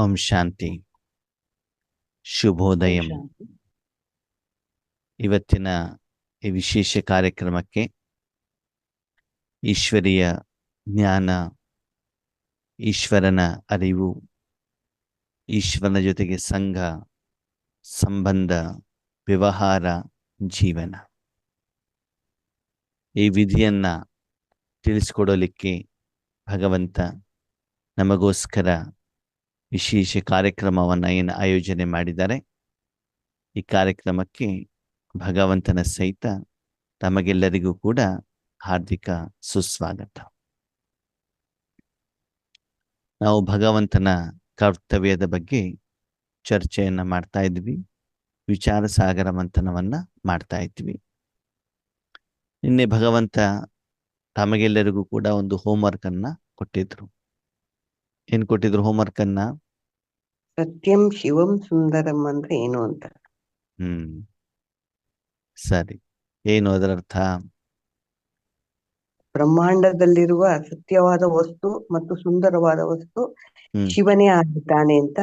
ಓಂ ಶಾಂತಿ. ಶುಭೋದಯಂ. ಇವತ್ತಿನ ಈ ವಿಶೇಷ ಕಾರ್ಯಕ್ರಮಕ್ಕೆ ಈಶ್ವರೀಯ ಜ್ಞಾನ, ಈಶ್ವರನ ಅರಿವು, ಈಶ್ವರನ ಜೊತೆಗೆ ಸಂಘ, ಸಂಬಂಧ, ವ್ಯವಹಾರ, ಜೀವನ, ಈ ವಿಧಿಯನ್ನ ತಿಳಿಸ್ಕೊಡಲಿಕ್ಕೆ ಭಗವಂತ ನಮಗೋಸ್ಕರ ವಿಶೇಷ ಕಾರ್ಯಕ್ರಮವನ್ನು ಏನು ಆಯೋಜನೆ ಮಾಡಿದ್ದಾರೆ. ಈ ಕಾರ್ಯಕ್ರಮಕ್ಕೆ ಭಗವಂತನ ಸಹಿತ ತಮಗೆಲ್ಲರಿಗೂ ಕೂಡ ಹಾರ್ದಿಕ ಸುಸ್ವಾಗತ. ನಾವು ಭಗವಂತನ ಕರ್ತವ್ಯದ ಬಗ್ಗೆ ಚರ್ಚೆಯನ್ನ ಮಾಡ್ತಾ ಇದ್ವಿ, ವಿಚಾರ ಸಾಗರ ಮಂಥನವನ್ನ ಮಾಡ್ತಾ ಇದ್ವಿ. ನಿನ್ನೆ ಭಗವಂತ ತಮಗೆಲ್ಲರಿಗೂ ಕೂಡ ಒಂದು ಹೋಮ್ವರ್ಕ್ ಅನ್ನ ಕೊಟ್ಟಿದ್ರು. ಏನ್ ಕೊಟ್ಟಿದ್ರು ಹೋಮ್ವರ್ಕ್ ಅನ್ನ? ಸತ್ಯಂ ಶಿವಂ ಸುಂದರಂ ಅಂದ್ರೆ ಏನು ಅಂತ. ಸರಿ, ಏನು ಅದರ ಅರ್ಥ? ಬ್ರಹ್ಮಾಂಡದಲ್ಲಿರುವ ಸತ್ಯವಾದ ವಸ್ತು ಮತ್ತು ಸುಂದರವಾದ ವಸ್ತು ಶಿವನೇ ಆಗಿದ್ದಾನೆ ಅಂತ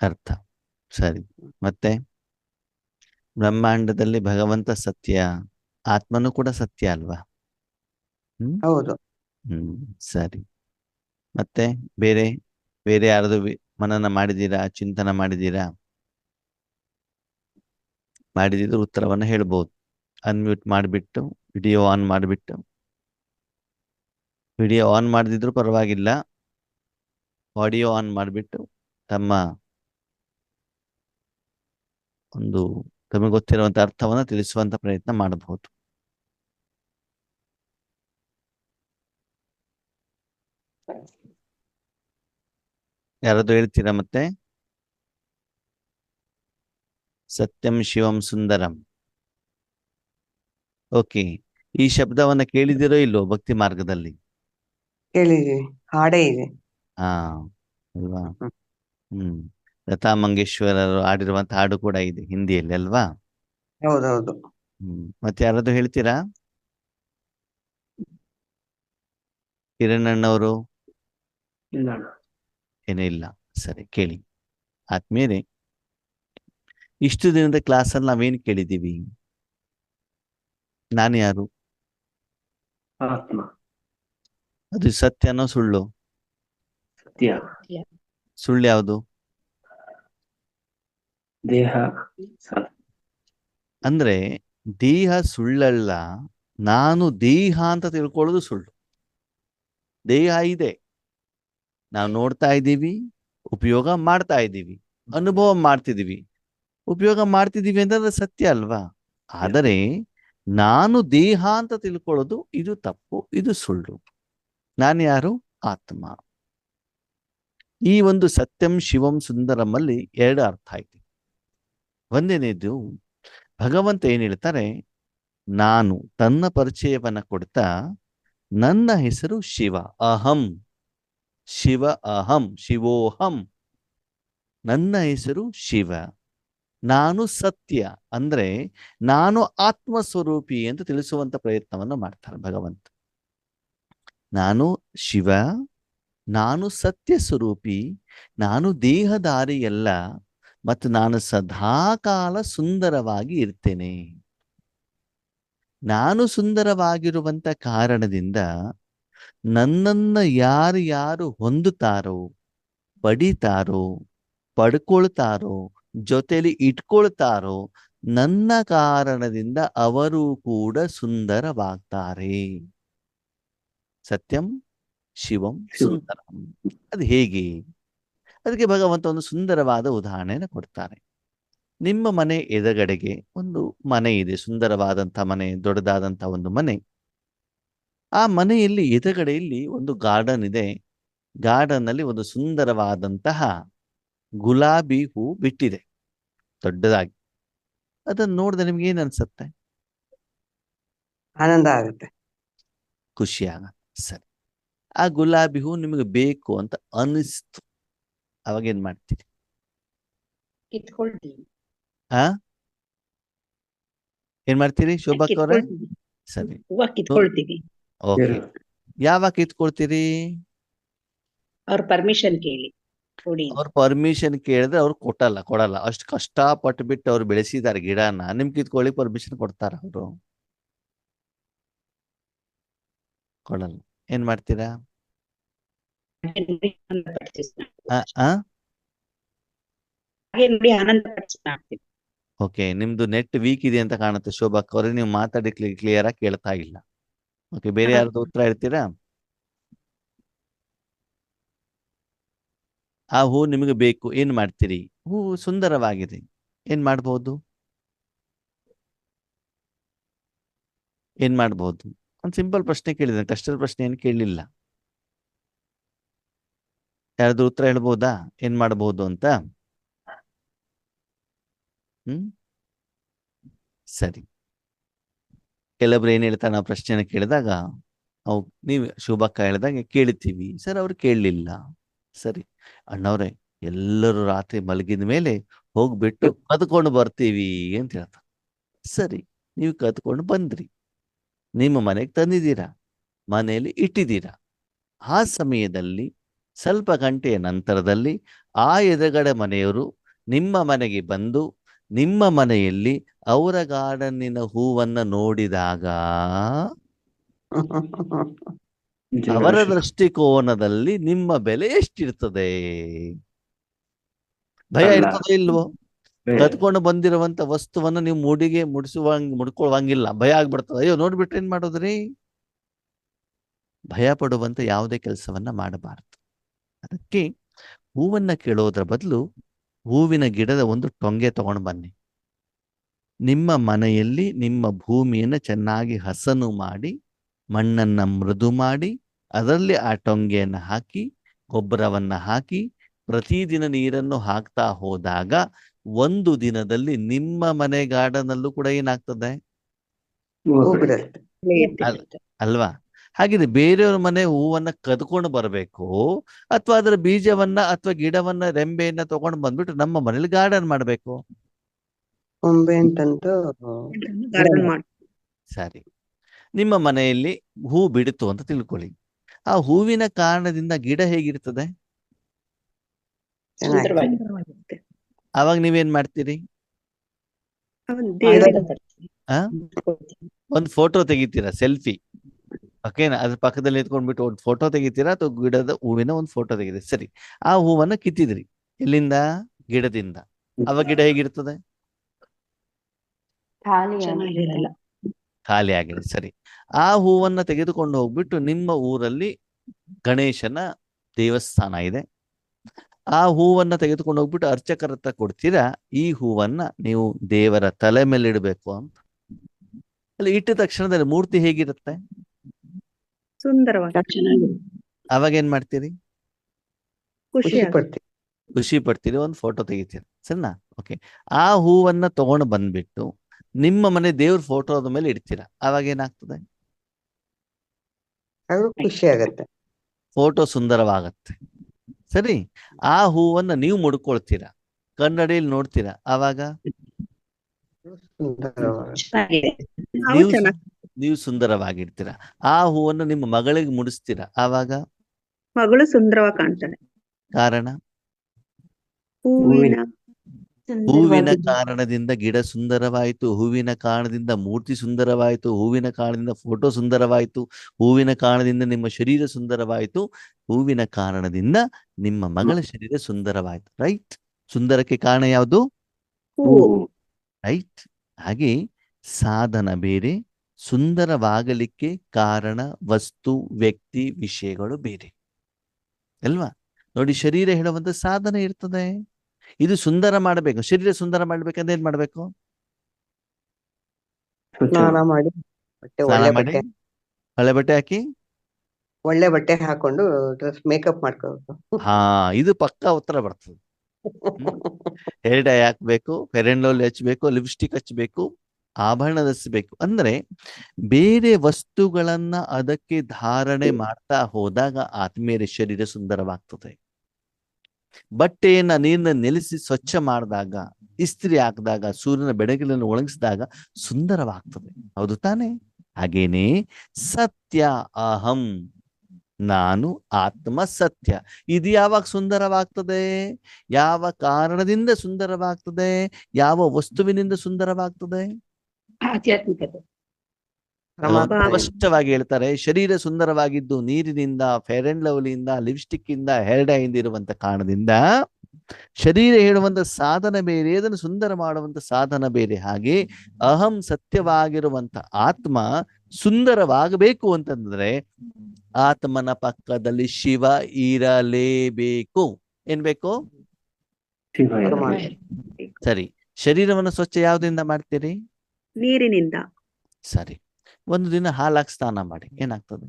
ಅರ್ಥ. ಸರಿ, ಮತ್ತೆ ಬ್ರಹ್ಮಾಂಡದಲ್ಲಿ ಭಗವಂತ ಸತ್ಯ, ಆತ್ಮನು ಕೂಡ ಸತ್ಯ ಅಲ್ವಾ? ಹೌದು. ಸರಿ, ಮತ್ತೆ ಬೇರೆ ಬೇರೆ ಯಾರದು ಮನನ ಮಾಡಿದ್ದೀರಾ, ಚಿಂತನ ಮಾಡಿದ್ದೀರಾ? ಮಾಡಿದಿದ್ರೆ ಉತ್ತರವನ್ನು ಹೇಳ್ಬೋದು. ಅನ್ಮ್ಯೂಟ್ ಮಾಡಿಬಿಟ್ಟು ವಿಡಿಯೋ ಆನ್ ಮಾಡಿಬಿಟ್ಟು, ವಿಡಿಯೋ ಆನ್ ಮಾಡದಿದ್ರು ಪರವಾಗಿಲ್ಲ, ಆಡಿಯೋ ಆನ್ ಮಾಡಿಬಿಟ್ಟು ತಮ್ಮ ಒಂದು ತಮಗೆ ಗೊತ್ತಿರುವಂತ ಅರ್ಥವನ್ನು ತಿಳಿಸುವಂತ ಪ್ರಯತ್ನ ಮಾಡಬಹುದು. ಯಾರಾದ್ರೂ ಹೇಳ್ತೀರಾ? ಮತ್ತೆ ಸತ್ಯಂ ಶಿವಂ ಸುಂದರಂ. ಓಕೆ, ಈ ಶಬ್ದವನ್ನ ಕೇಳಿದಿರೋ ಇಲ್ಲೋ ಭಕ್ತಿ ಮಾರ್ಗದಲ್ಲಿ? ಕೇಳಿದೀವಿ, ಹಾಡೇ ಇದೆ. ಅಲ್ವಾ? ಲತಾ ಮಂಗೇಶ್ವರರು ಆಡಿರುವಂತ ಹಾಡು ಕೂಡ ಇದೆ ಹಿಂದಿಯಲ್ಲಿ ಅಲ್ವಾ? ಹೌದೌದು. ಮತ್ತೆ ಯಾರಾದ್ರೂ ಹೇಳ್ತೀರಾ? ಕಿರಣ್ ಅಣ್ಣವರು? ಏನೂ ಇಲ್ಲ. ಸರಿ, ಕೇಳಿ ಆದ್ಮೇಲೆ ಇಷ್ಟು ದಿನದ ಕ್ಲಾಸಲ್ಲಿ ನಾವೇನು ಕೇಳಿದ್ದೀವಿ? ನಾನು ಯಾರು? ಆತ್ಮ. ಅದು ಸತ್ಯನೋ ಸುಳ್ಳು? ಸತ್ಯ. ಸುಳ್ಳು ಯಾವುದು? ದೇಹ. ಅಂದ್ರೆ ದೇಹ ಸುಳ್ಳಲ್ಲ, ನಾನು ದೇಹ ಅಂತ ತಿಳ್ಕೊಳ್ಳೋದು ಸುಳ್ಳು. ದೇಹ ಇದೆ, ನಾವು ನೋಡ್ತಾ ಇದ್ದೀವಿ, ಉಪಯೋಗ ಮಾಡ್ತಾ ಇದ್ದೀವಿ, ಅನುಭವ ಮಾಡ್ತಿದ್ದೀವಿ. ಉಪಯೋಗ ಮಾಡ್ತಿದ್ದೀವಿ ಅಂತಂದ್ರೆ ಸತ್ಯ ಅಲ್ವಾ? ಆದರೆ ನಾನು ದೇಹ ಅಂತ ತಿಳ್ಕೊಳ್ಳೋದು ಇದು ತಪ್ಪು, ಇದು ಸುಳ್ಳು. ನಾನು ಯಾರು? ಆತ್ಮ. ಈ ಒಂದು ಸತ್ಯಂ ಶಿವಂ ಸುಂದರಮಲ್ಲಿ ಎರಡು ಅರ್ಥ ಐತಿ. ಒಂದೇನೇದು, ಭಗವಂತ ಏನ್ ಹೇಳ್ತಾರೆ, ನಾನು ತನ್ನ ಪರಿಚಯವನ್ನ ಕೊಡ್ತಾ, ನನ್ನ ಹೆಸರು ಶಿವ, ಅಹಂ ಶಿವ, ಅಹಂ ಶಿವೋಹಂ, ನನ್ನ ಹೆಸರು ಶಿವ, ನಾನು ಸತ್ಯ ಅಂದ್ರೆ ನಾನು ಆತ್ಮಸ್ವರೂಪಿ ಅಂತ ತಿಳಿಸುವಂತ ಪ್ರಯತ್ನವನ್ನು ಮಾಡ್ತಾರೆ ಭಗವಂತ. ನಾನು ಶಿವ, ನಾನು ಸತ್ಯ ಸ್ವರೂಪಿ, ನಾನು ದೇಹಧಾರಿಯಲ್ಲ, ಮತ್ತು ನಾನು ಸದಾಕಾಲ ಸುಂದರವಾಗಿ ಇರ್ತೇನೆ. ನಾನು ಸುಂದರವಾಗಿರುವಂತ ಕಾರಣದಿಂದ ನನ್ನನ್ನ ಯಾರು ಹೊಂದುತ್ತಾರೋ, ಪಡಿತಾರೋ, ಪಡ್ಕೊಳ್ತಾರೋ, ಜೊತೆಲಿ ಇಟ್ಕೊಳ್ತಾರೋ, ನನ್ನ ಕಾರಣದಿಂದ ಅವರು ಕೂಡ ಸುಂದರವಾಗ್ತಾರೆ. ಸತ್ಯಂ ಶಿವಂ ಸುಂದರಂ. ಅದು ಹೇಗೆ? ಅದಕ್ಕೆ ಭಗವಂತ ಒಂದು ಸುಂದರವಾದ ಉದಾಹರಣೆಯನ್ನು ಕೊಡ್ತಾರೆ. ನಿಮ್ಮ ಮನೆ ಎದುರುಗಡೆಗೆ ಒಂದು ಮನೆ ಇದೆ, ಸುಂದರವಾದಂಥ ಮನೆ, ದೊಡ್ಡದಾದಂಥ ಒಂದು ಮನೆ. ಆ ಮನೆಯಲ್ಲಿ ಎದುರುಗಡೆಯಲ್ಲಿ ಒಂದು ಗಾರ್ಡನ್ ಇದೆ. ಗಾರ್ಡನ್ ನಲ್ಲಿ ಒಂದು ಸುಂದರವಾದಂತಹ ಗುಲಾಬಿ ಹೂ ಬಿಟ್ಟಿದೆ ದೊಡ್ಡದಾಗಿ. ಅದನ್ನು ನೋಡಿದ್ರೆ ನಿಮ್ಗೆ ಏನ್ ಅನ್ಸುತ್ತೆ? ಆನಂದ ಆಗುತ್ತೆ, ಖುಷಿ ಆಗುತ್ತೆ. ಸರಿ, ಆ ಗುಲಾಬಿ ಹೂ ನಿಮಗೆ ಬೇಕು ಅಂತ ಅನಿಸ್ತು, ಅವಾಗ ಏನ್ ಮಾಡ್ತೀರಿ? ಕಿತ್ಕೊಳ್ತೀವಿ. ಏನ್ ಮಾಡ್ತೀರಿ ಶೋಭಾಕ್ ಅವ್ರೆ? ಸರಿ, ಹೂವ ಕಿತ್ಕೊಳ್ತೀವಿ. ಓಕೆ. ಯಾವಾಗ ಕಿತ್ಕೊಳ್ತೀರಿ? ಅವ್ರ ಪರ್ಮಿಷನ್ ಕೇಳಿ ಕೊಡಿ. ಅವ್ರ ಪರ್ಮಿಷನ್ ಕೇಳಿದ್ರೆ ಅವ್ರು ಕೊಡಲ್ಲ. ಅಷ್ಟು ಕಷ್ಟಪಟ್ಟು ಬಿಟ್ಟು ಅವ್ರು ಬೆಳೆಸಿದಾರೆ ಗಿಡನ, ನಿಮ್ ಕಿತ್ಕೊಳ್ಳಿ ಪರ್ಮಿಷನ್ ಕೊಡ್ತಾರ ಅವರು? ಕೊಡಲ್ಲ. ಏನ್ ಮಾಡ್ತೀರಾ? ಹಾಗೆ ನೋಡಿ ಆನಂದ ಪಡಿಸಿ ಆ ಆ ಹಾಗೆ ನೋಡಿ ಆನಂದ ಪಡಿಸಿ ಮಾಡ್ತೀವಿ. ಓಕೆ, ನಿಮ್ದು ನೆಟ್ ವೀಕ್ ಇದೆ ಅಂತ ಕಾಣುತ್ತೆ ಶೋಭಾಕ್ ಅವ್ರೆ, ನೀವು ಮಾತಾಡಿ ಕ್ಲಿಯರ್ ಆಗಿ ಕೇಳ್ತಾ ಇಲ್ಲ. ಓಕೆ, ಬೇರೆ ಯಾರ್ದು ಉತ್ತರ ಹೇಳ್ತೀರಾ? ಆ ಹೂ ನಿಮಗೆ ಬೇಕು, ಏನ್ ಮಾಡ್ತೀರಿ? ಹೂ ಸುಂದರವಾಗಿದೆ, ಏನ್ ಮಾಡ್ಬೋದು? ಏನ್ ಮಾಡ್ಬೋದು? ಒಂದು ಸಿಂಪಲ್ ಪ್ರಶ್ನೆ ಕೇಳಿದೆ, ಕಷ್ಟದ ಪ್ರಶ್ನೆ ಏನು ಕೇಳಲಿಲ್ಲ. ಯಾರಾದ್ರೂ ಉತ್ತರ ಹೇಳ್ಬೋದಾ ಏನ್ ಮಾಡ್ಬೋದು ಅಂತ? ಸರಿ, ಕೆಲವ್ರು ಏನ್ ಹೇಳ್ತಾರೆ, ನಾವು ಪ್ರಶ್ನೆನ ಕೇಳಿದಾಗ ಅವು ನೀವು ಶೋಭಕ್ಕ ಹೇಳಿದಾಗ ಕೇಳ್ತೀವಿ ಸರ್, ಅವ್ರು ಕೇಳಲಿಲ್ಲ. ಸರಿ ಅಣ್ಣವ್ರೆ, ಎಲ್ಲರೂ ರಾತ್ರಿ ಮಲಗಿದ ಮೇಲೆ ಹೋಗ್ಬಿಟ್ಟು ಕದ್ಕೊಂಡು ಬರ್ತೀವಿ ಅಂತ ಹೇಳ್ತಾರೆ. ಸರಿ, ನೀವು ಕದ್ಕೊಂಡು ಬಂದ್ರಿ, ನಿಮ್ಮ ಮನೆಗೆ ತಂದಿದ್ದೀರಾ, ಮನೆಯಲ್ಲಿ ಇಟ್ಟಿದ್ದೀರಾ. ಆ ಸಮಯದಲ್ಲಿ ಸ್ವಲ್ಪ ಗಂಟೆಯ ನಂತರದಲ್ಲಿ ಆ ಎದುರುಗಡೆ ಮನೆಯವರು ನಿಮ್ಮ ಮನೆಗೆ ಬಂದು ನಿಮ್ಮ ಮನೆಯಲ್ಲಿ ಅವರ ಗಾರ್ಡನ್ನಿನ ಹೂವನ್ನ ನೋಡಿದಾಗ ಅವರ ದೃಷ್ಟಿಕೋನದಲ್ಲಿ ನಿಮ್ಮ ಬೆಲೆ ಎಷ್ಟಿರ್ತದೆ? ಭಯ ಇರ್ತದೆ ಇಲ್ವೋ? ಕದ್ಕೊಂಡು ಬಂದಿರುವಂತ ವಸ್ತುವನ್ನ ನೀವು ಮುಡ್ಕೊಳ್ಳುವಂಗಿಲ್ಲ, ಭಯ ಆಗ್ಬಿಡ್ತದೆ. ಅಯ್ಯೋ ನೋಡ್ಬಿಟ್ರೆ ಏನ್ ಮಾಡೋದ್ರಿ? ಭಯ ಪಡುವಂತ ಯಾವುದೇ ಕೆಲಸವನ್ನ ಮಾಡಬಾರದು. ಅದಕ್ಕೆ ಹೂವನ್ನ ಕೇಳೋದ್ರ ಬದಲು ಹೂವಿನ ಗಿಡದ ಒಂದು ಟೊಂಗೆ ತಗೊಂಡು ಬನ್ನಿ. ನಿಮ್ಮ ಮನೆಯಲ್ಲಿ ನಿಮ್ಮ ಭೂಮಿಯನ್ನು ಚೆನ್ನಾಗಿ ಹಸನು ಮಾಡಿ, ಮಣ್ಣನ್ನ ಮೃದು ಮಾಡಿ, ಅದರಲ್ಲಿ ಆ ಟೊಂಗೆಯನ್ನು ಹಾಕಿ, ಗೊಬ್ಬರವನ್ನ ಹಾಕಿ, ಪ್ರತಿದಿನ ನೀರನ್ನು ಹಾಕ್ತಾ ಹೋದಾಗ ಒಂದು ದಿನದಲ್ಲಿ ನಿಮ್ಮ ಮನೆ ಗಾರ್ಡನಲ್ಲೂ ಕೂಡ ಏನಾಗ್ತದೆ ಅಲ್ವಾ? ಹಾಗಿದೆ, ಬೇರೆಯವ್ರ ಮನೆ ಹೂವನ್ನ ಕದ್ಕೊಂಡು ಬರಬೇಕು, ಅಥವಾ ಅದರ ಬೀಜವನ್ನ ಅಥವಾ ಗಿಡವನ್ನ ರೆಂಬೆಯನ್ನ ತಗೊಂಡು ಬಂದ್ಬಿಟ್ಟು ನಮ್ಮ ಮನೇಲಿ ಗಾರ್ಡನ್ ಮಾಡ್ಬೇಕು. ಸರಿ, ನಿಮ್ಮ ಮನೆಯಲ್ಲಿ ಹೂ ಬಿಡಿತು ಅಂತ ತಿಳ್ಕೊಳ್ಳಿ. ಆ ಹೂವಿನ ಕಾರಣದಿಂದ ಗಿಡ ಹೇಗಿರ್ತದೆ? ಅವಾಗ ನೀವೇನ್ ಮಾಡ್ತೀರಿ? ಒಂದು ಫೋಟೋ ತೆಗಿತೀರಾ, ಸೆಲ್ಫಿ. ಓಕೆನಾ? ಅದ್ರ ಪಕ್ಕದಲ್ಲಿ ನಿಂತ್ಕೊಂಡ್ಬಿಟ್ಟು ಒಂದು ಫೋಟೋ ತೆಗಿತೀರಾ, ಅಥವಾ ಗಿಡದ ಹೂವಿನ ಒಂದು ಫೋಟೋ ತೆಗಿತೀರಿ. ಸರಿ, ಆ ಹೂವನ್ನ ಕಿತ್ತಿದ್ರಿ, ಎಲ್ಲಿಂದ? ಗಿಡದಿಂದ. ಅವಾಗ ಗಿಡ ಹೇಗಿರ್ತದೆ? ಖಾಲಿ ಆಗಿದೆ. ಸರಿ, ಆ ಹೂವನ್ನ ತೆಗೆದುಕೊಂಡು ಹೋಗ್ಬಿಟ್ಟು ನಿಮ್ಮ ಊರಲ್ಲಿ ಗಣೇಶನ ದೇವಸ್ಥಾನ ಇದೆ, ಆ ಹೂವನ್ನ ತೆಗೆದುಕೊಂಡು ಹೋಗ್ಬಿಟ್ಟು ಅರ್ಚಕರ ಹತ್ರ ಕೊಡ್ತೀರಾ, ಈ ಹೂವನ್ನ ನೀವು ದೇವರ ತಲೆ ಮೇಲೆ ಇಡಬೇಕು ಅಂತ. ಅಲ್ಲಿ ಇಟ್ಟ ತಕ್ಷಣದಲ್ಲಿ ಮೂರ್ತಿ ಹೇಗಿರುತ್ತೆ? ಅವಾಗ ಏನ್ ಮಾಡ್ತೀರಿ? ಖುಷಿ ಪಡ್ತೀರಿ, ಒಂದು ಫೋಟೋ ತೆಗಿತೀರಿ. ಸರಿನಾ? ಓಕೆ, ಆ ಹೂವನ್ನ ತಗೊಂಡು ಬಂದ್ಬಿಟ್ಟು ನಿಮ್ಮ ಮನೆ ದೇವ್ರ ಫೋಟೋದ ಮೇಲೆ ಇಡ್ತೀರಾ, ಅವಾಗ ಏನಾಗ್ತದೆ? ಖುಷಿ ಆಗತ್ತೆ, ಫೋಟೋ ಸುಂದರವಾಗತ್ತೆ. ಸರಿ, ಆ ಹೂವನ್ನ ನೀವು ಮುಡ್ಕೊಳ್ತೀರಾ, ಕನ್ನಡಿಯಲ್ಲಿ ನೋಡ್ತೀರಾ, ಆವಾಗ ನೀವು ಸುಂದರವಾಗಿರ್ತೀರಾ. ಆ ಹೂವನ್ನು ನಿಮ್ಮ ಮಗಳಿಗೆ ಮುಡಿಸ್ತೀರಾ, ಆವಾಗ ಮಗಳು ಸುಂದರವಾಗಿ ಕಾಣ್ತಾಳೆ. ಕಾರಣ ಹೂವಿನ ಕಾರಣದಿಂದ ಗಿಡ ಸುಂದರವಾಯಿತು, ಹೂವಿನ ಕಾರಣದಿಂದ ಮೂರ್ತಿ ಸುಂದರವಾಯಿತು, ಹೂವಿನ ಕಾರಣದಿಂದ ಫೋಟೋ ಸುಂದರವಾಯಿತು, ಹೂವಿನ ಕಾರಣದಿಂದ ನಿಮ್ಮ ಶರೀರ ಸುಂದರವಾಯಿತು, ಹೂವಿನ ಕಾರಣದಿಂದ ನಿಮ್ಮ ಮಗಳ ಶರೀರ ಸುಂದರವಾಯಿತು. ರೈಟ್? ಸುಂದರಕ್ಕೆ ಕಾರಣ ಯಾವುದು? ರೈಟ್? ಹಾಗೆ ಸಾಧನ ಬೇರೆ, ಸುಂದರವಾಗಲಿಕ್ಕೆ ಕಾರಣ ವಸ್ತು, ವ್ಯಕ್ತಿ, ವಿಷಯಗಳು ಬೇರೆ ಅಲ್ವಾ? ನೋಡಿ, ಶರೀರ ಹೇಳುವಂತ ಸಾಧನ ಇರ್ತದೆ. ಇದು ಸುಂದರ ಮಾಡಬೇಕು, ಶರೀರ ಸುಂದರ ಮಾಡ್ಬೇಕಂದ್ರೆ ಏನ್ ಮಾಡ್ಬೇಕು? ಸ್ನಾನ ಮಾಡಿ, ಹಳೆ ಬಟ್ಟೆ ಹಾಕಿ, ಒಳ್ಳೆ ಬಟ್ಟೆ ಹಾಕೊಂಡು ಡ್ರೆಸ್ ಮೇಕಪ್ ಮಾಡ್ಕೋಬೇಕು. ಹಾ, ಇದು ಪಕ್ಕಾ ಉತ್ತರ ಬರ್ತದೆ. ಹೇರ್ ಡೈ ಹಾಕ್ಬೇಕು, ಫೇರ್ ಅಂಡ್ ಲವ್ಲಿ ಹಚ್ಬೇಕು, ಲಿಪ್ಸ್ಟಿಕ್ ಹಚ್ಬೇಕು, ಆಭರಣ ಧರಿಸಬೇಕು. ಅಂದ್ರೆ ಬೇರೆ ವಸ್ತುಗಳನ್ನ ಅದಕ್ಕೆ ಧಾರಣೆ ಮಾಡ್ತಾ ಹೋದಾಗ ಆತ್ಮೀಯರ ಶರೀರ ಸುಂದರವಾಗ್ತದೆ. ಬಟ್ಟೆಯನ್ನ ನೀರಿನ ನೆಲೆಸಿ ಸ್ವಚ್ಛ ಮಾಡಿದಾಗ, ಇಸ್ತ್ರಿ ಹಾಕಿದಾಗ, ಸೂರ್ಯನ ಬೆಳಕಿನಲ್ಲಿ ಒಣಗಿಸಿದಾಗ ಸುಂದರವಾಗ್ತದೆ. ಹೌದು ತಾನೆ? ಹಾಗೇನೆ ಸತ್ಯ ಅಹಂ, ನಾನು ಆತ್ಮ ಸತ್ಯ. ಇದು ಯಾವಾಗ ಸುಂದರವಾಗ್ತದೆ? ಯಾವ ಕಾರಣದಿಂದ ಸುಂದರವಾಗ್ತದೆ? ಯಾವ ವಸ್ತುವಿನಿಂದ ಸುಂದರವಾಗ್ತದೆ? ಆಧ್ಯಾತ್ಮಿಕತೆ. ಪರಮಾತ್ಮ ಸ್ಪಷ್ಟವಾಗಿ ಹೇಳ್ತಾರೆ, ಶರೀರ ಸುಂದರವಾಗಿದ್ದು ನೀರಿನಿಂದ, ಫೇರ್ ಅಂಡ್ ಲವ್ಲಿಯಿಂದ, ಲಿಪ್ಸ್ಟಿಕ್ ಇಂದ, ಹೇರ್ ಡೈ ಇಂದ ಇರುವಂತ ಕಾರಣದಿಂದ ಶರೀರ ಹೇಳುವಂತ ಸಾಧನ ಬೇರೆ, ಅದನ್ನು ಸುಂದರ ಮಾಡುವಂತ ಸಾಧನ ಬೇರೆ. ಹಾಗೆ ಅಹಂ ಸತ್ಯವಾಗಿರುವಂತ ಆತ್ಮ ಸುಂದರವಾಗಬೇಕು ಅಂತಂದ್ರೆ ಆತ್ಮನ ಪಕ್ಕದಲ್ಲಿ ಶಿವ ಇರಲೇಬೇಕು. ಏನ್ ಬೇಕು? ಶಿವ ಪರಮಾತ್ಮ. ಸರಿ. ಶರೀರವನ್ನು ಸ್ವಚ್ಛ ಯಾವುದರಿಂದ ಮಾಡ್ತೀರಿ? ನೀರಿನಿಂದ. ಸರಿ. ಒಂದು ದಿನ ಹಾಲಾಗಿ ಸ್ನಾನ ಮಾಡಿ, ಏನಾಗ್ತದೆ?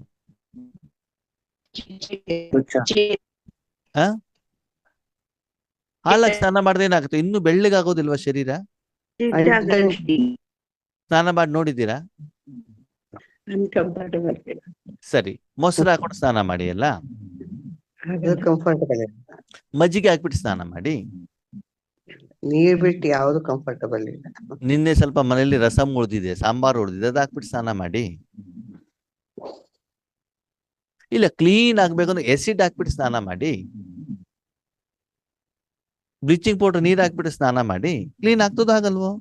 ಹಾಲಾಗಿ ಸ್ನಾನ ಮಾಡಿದ್ರೆ ಏನಾಗುತ್ತೆ? ಇನ್ನು ಬೆಳ್ಳಗಾಗೋದಿಲ್ವಾ ಶರೀರ? ಸ್ನಾನ ಮಾಡಿ ನೋಡಿದ್ದೀರಾ? ಅನ್ಕಂಫರ್ಟಬಲ್. ಸರಿ. ಮೊಸರು ಹಾಕೊಂಡು ಸ್ನಾನ ಮಾಡಿ ಅಲ್ಲ? ಕಂಫರ್ಟಬಲ್. ಮಜ್ಜಿಗೆ ಹಾಕ್ಬಿಟ್ಟು ಸ್ನಾನ ಮಾಡಿ. ನೀರ್ ಬಿಟ್ಟು ಯಾವ್ದು ಕಂಫರ್ಟಬಲ್ ಇಲ್ಲ. ನಿನ್ನೆ ಸ್ವಲ್ಪ ಮನೆಯಲ್ಲಿ ರಸಂ ಉಳಿದಿದೆ, ಸಾಂಬಾರು ಉಳಿದಿದೆ, ಅದು ಹಾಕ್ಬಿಟ್ಟು ಸ್ನಾನ ಮಾಡಿ. ಇಲ್ಲ, ಕ್ಲೀನ್ ಆಗ್ಬೇಕಂದ್ರೆ ಎಸಿಡ್ ಹಾಕ್ಬಿಟ್ಟು ಸ್ನಾನ ಮಾಡಿ. ಬ್ಲೀಚಿಂಗ್ ಪೌಡರ್ ನೀರ್ ಹಾಕ್ಬಿಟ್ಟು ಸ್ನಾನ ಮಾಡಿ. ಕ್ಲೀನ್ ಆಗ್ತದೋ ಆಗಲ್ವೋ?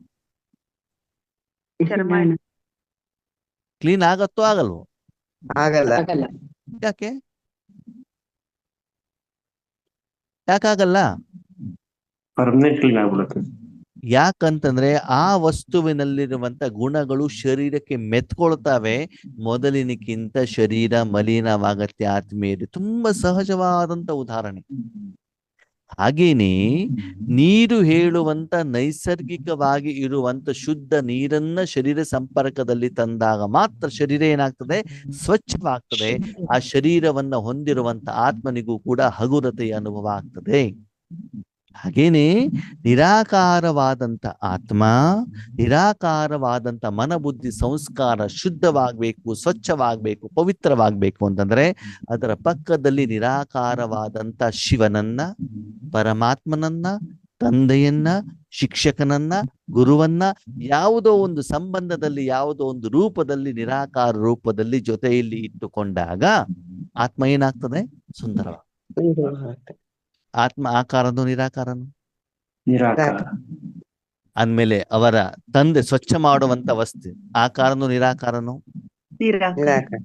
ಕ್ಲೀನ್ ಆಗತ್ತೋ ಆಗಲ್ವೋ? ಆಗಲ್ಲ. ಯಾಕೆ? ಯಾಕಾಗಲ್ಲ? ಪರ್ಮನೆಂಟ್ ಕ್ಲೀನ್ ಆಗ್ಬಿಡುತ್ತೆ. ಯಾಕಂತಂದ್ರೆ ಆ ವಸ್ತುವಿನಲ್ಲಿರುವಂತ ಗುಣಗಳು ಶರೀರಕ್ಕೆ ಮೆತ್ಕೊಳ್ತಾವೆ. ಮೊದಲಿನಕ್ಕಿಂತ ಶರೀರ ಮಲಿನವಾಗತ್ತೆ ಆತ್ಮೀಯರು. ತುಂಬಾ ಸಹಜವಾದಂತ ಉದಾಹರಣೆ. ಹಾಗೇನೆ ನೀರು ಹೇಳುವಂತ ನೈಸರ್ಗಿಕವಾಗಿ ಇರುವಂತ ಶುದ್ಧ ನೀರನ್ನ ಶರೀರ ಸಂಪರ್ಕದಲ್ಲಿ ತಂದಾಗ ಮಾತ್ರ ಶರೀರ ಏನಾಗ್ತದೆ? ಸ್ವಚ್ಛವಾಗ್ತದೆ. ಆ ಶರೀರವನ್ನ ಹೊಂದಿರುವಂತ ಆತ್ಮನಿಗೂ ಕೂಡ ಹಗುರತೆಯ ಅನುಭವ ಆಗ್ತದೆ. ಹಾಗೇನೆ ನಿರಾಕಾರವಾದಂತ ಆತ್ಮ, ನಿರಾಕಾರವಾದಂತ ಮನಬುದ್ಧಿ ಸಂಸ್ಕಾರ ಶುದ್ಧವಾಗಬೇಕು, ಸ್ವಚ್ಛವಾಗಬೇಕು, ಪವಿತ್ರವಾಗಬೇಕು ಅಂತಂದ್ರೆ ಅದರ ಪಕ್ಕದಲ್ಲಿ ನಿರಾಕಾರವಾದಂತ ಶಿವನನ್ನ, ಪರಮಾತ್ಮನನ್ನ, ತಂದೆಯನ್ನ, ಶಿಕ್ಷಕನನ್ನ, ಗುರುವನ್ನ ಯಾವುದೋ ಒಂದು ಸಂಬಂಧದಲ್ಲಿ, ಯಾವುದೋ ಒಂದು ರೂಪದಲ್ಲಿ, ನಿರಾಕಾರ ರೂಪದಲ್ಲಿ ಜೊತೆಯಲ್ಲಿ ಇಟ್ಟುಕೊಂಡಾಗ ಆತ್ಮ ಏನಾಗ್ತದೆ? ಸುಂದರವಾಗ್ತದೆ. ಆತ್ಮ ಆಕಾರನು ನಿರಾಕಾರನು? ನಿರಾಕಾರ. ಅಂದ್ಮೇಲೆ ಅವರ ತಂದೆ ಸ್ವಚ್ಛ ಮಾಡುವಂತ ವಸ್ತು ಆಕಾರನು ನಿರಾಕಾರನು? ನಿರಾಕಾರ.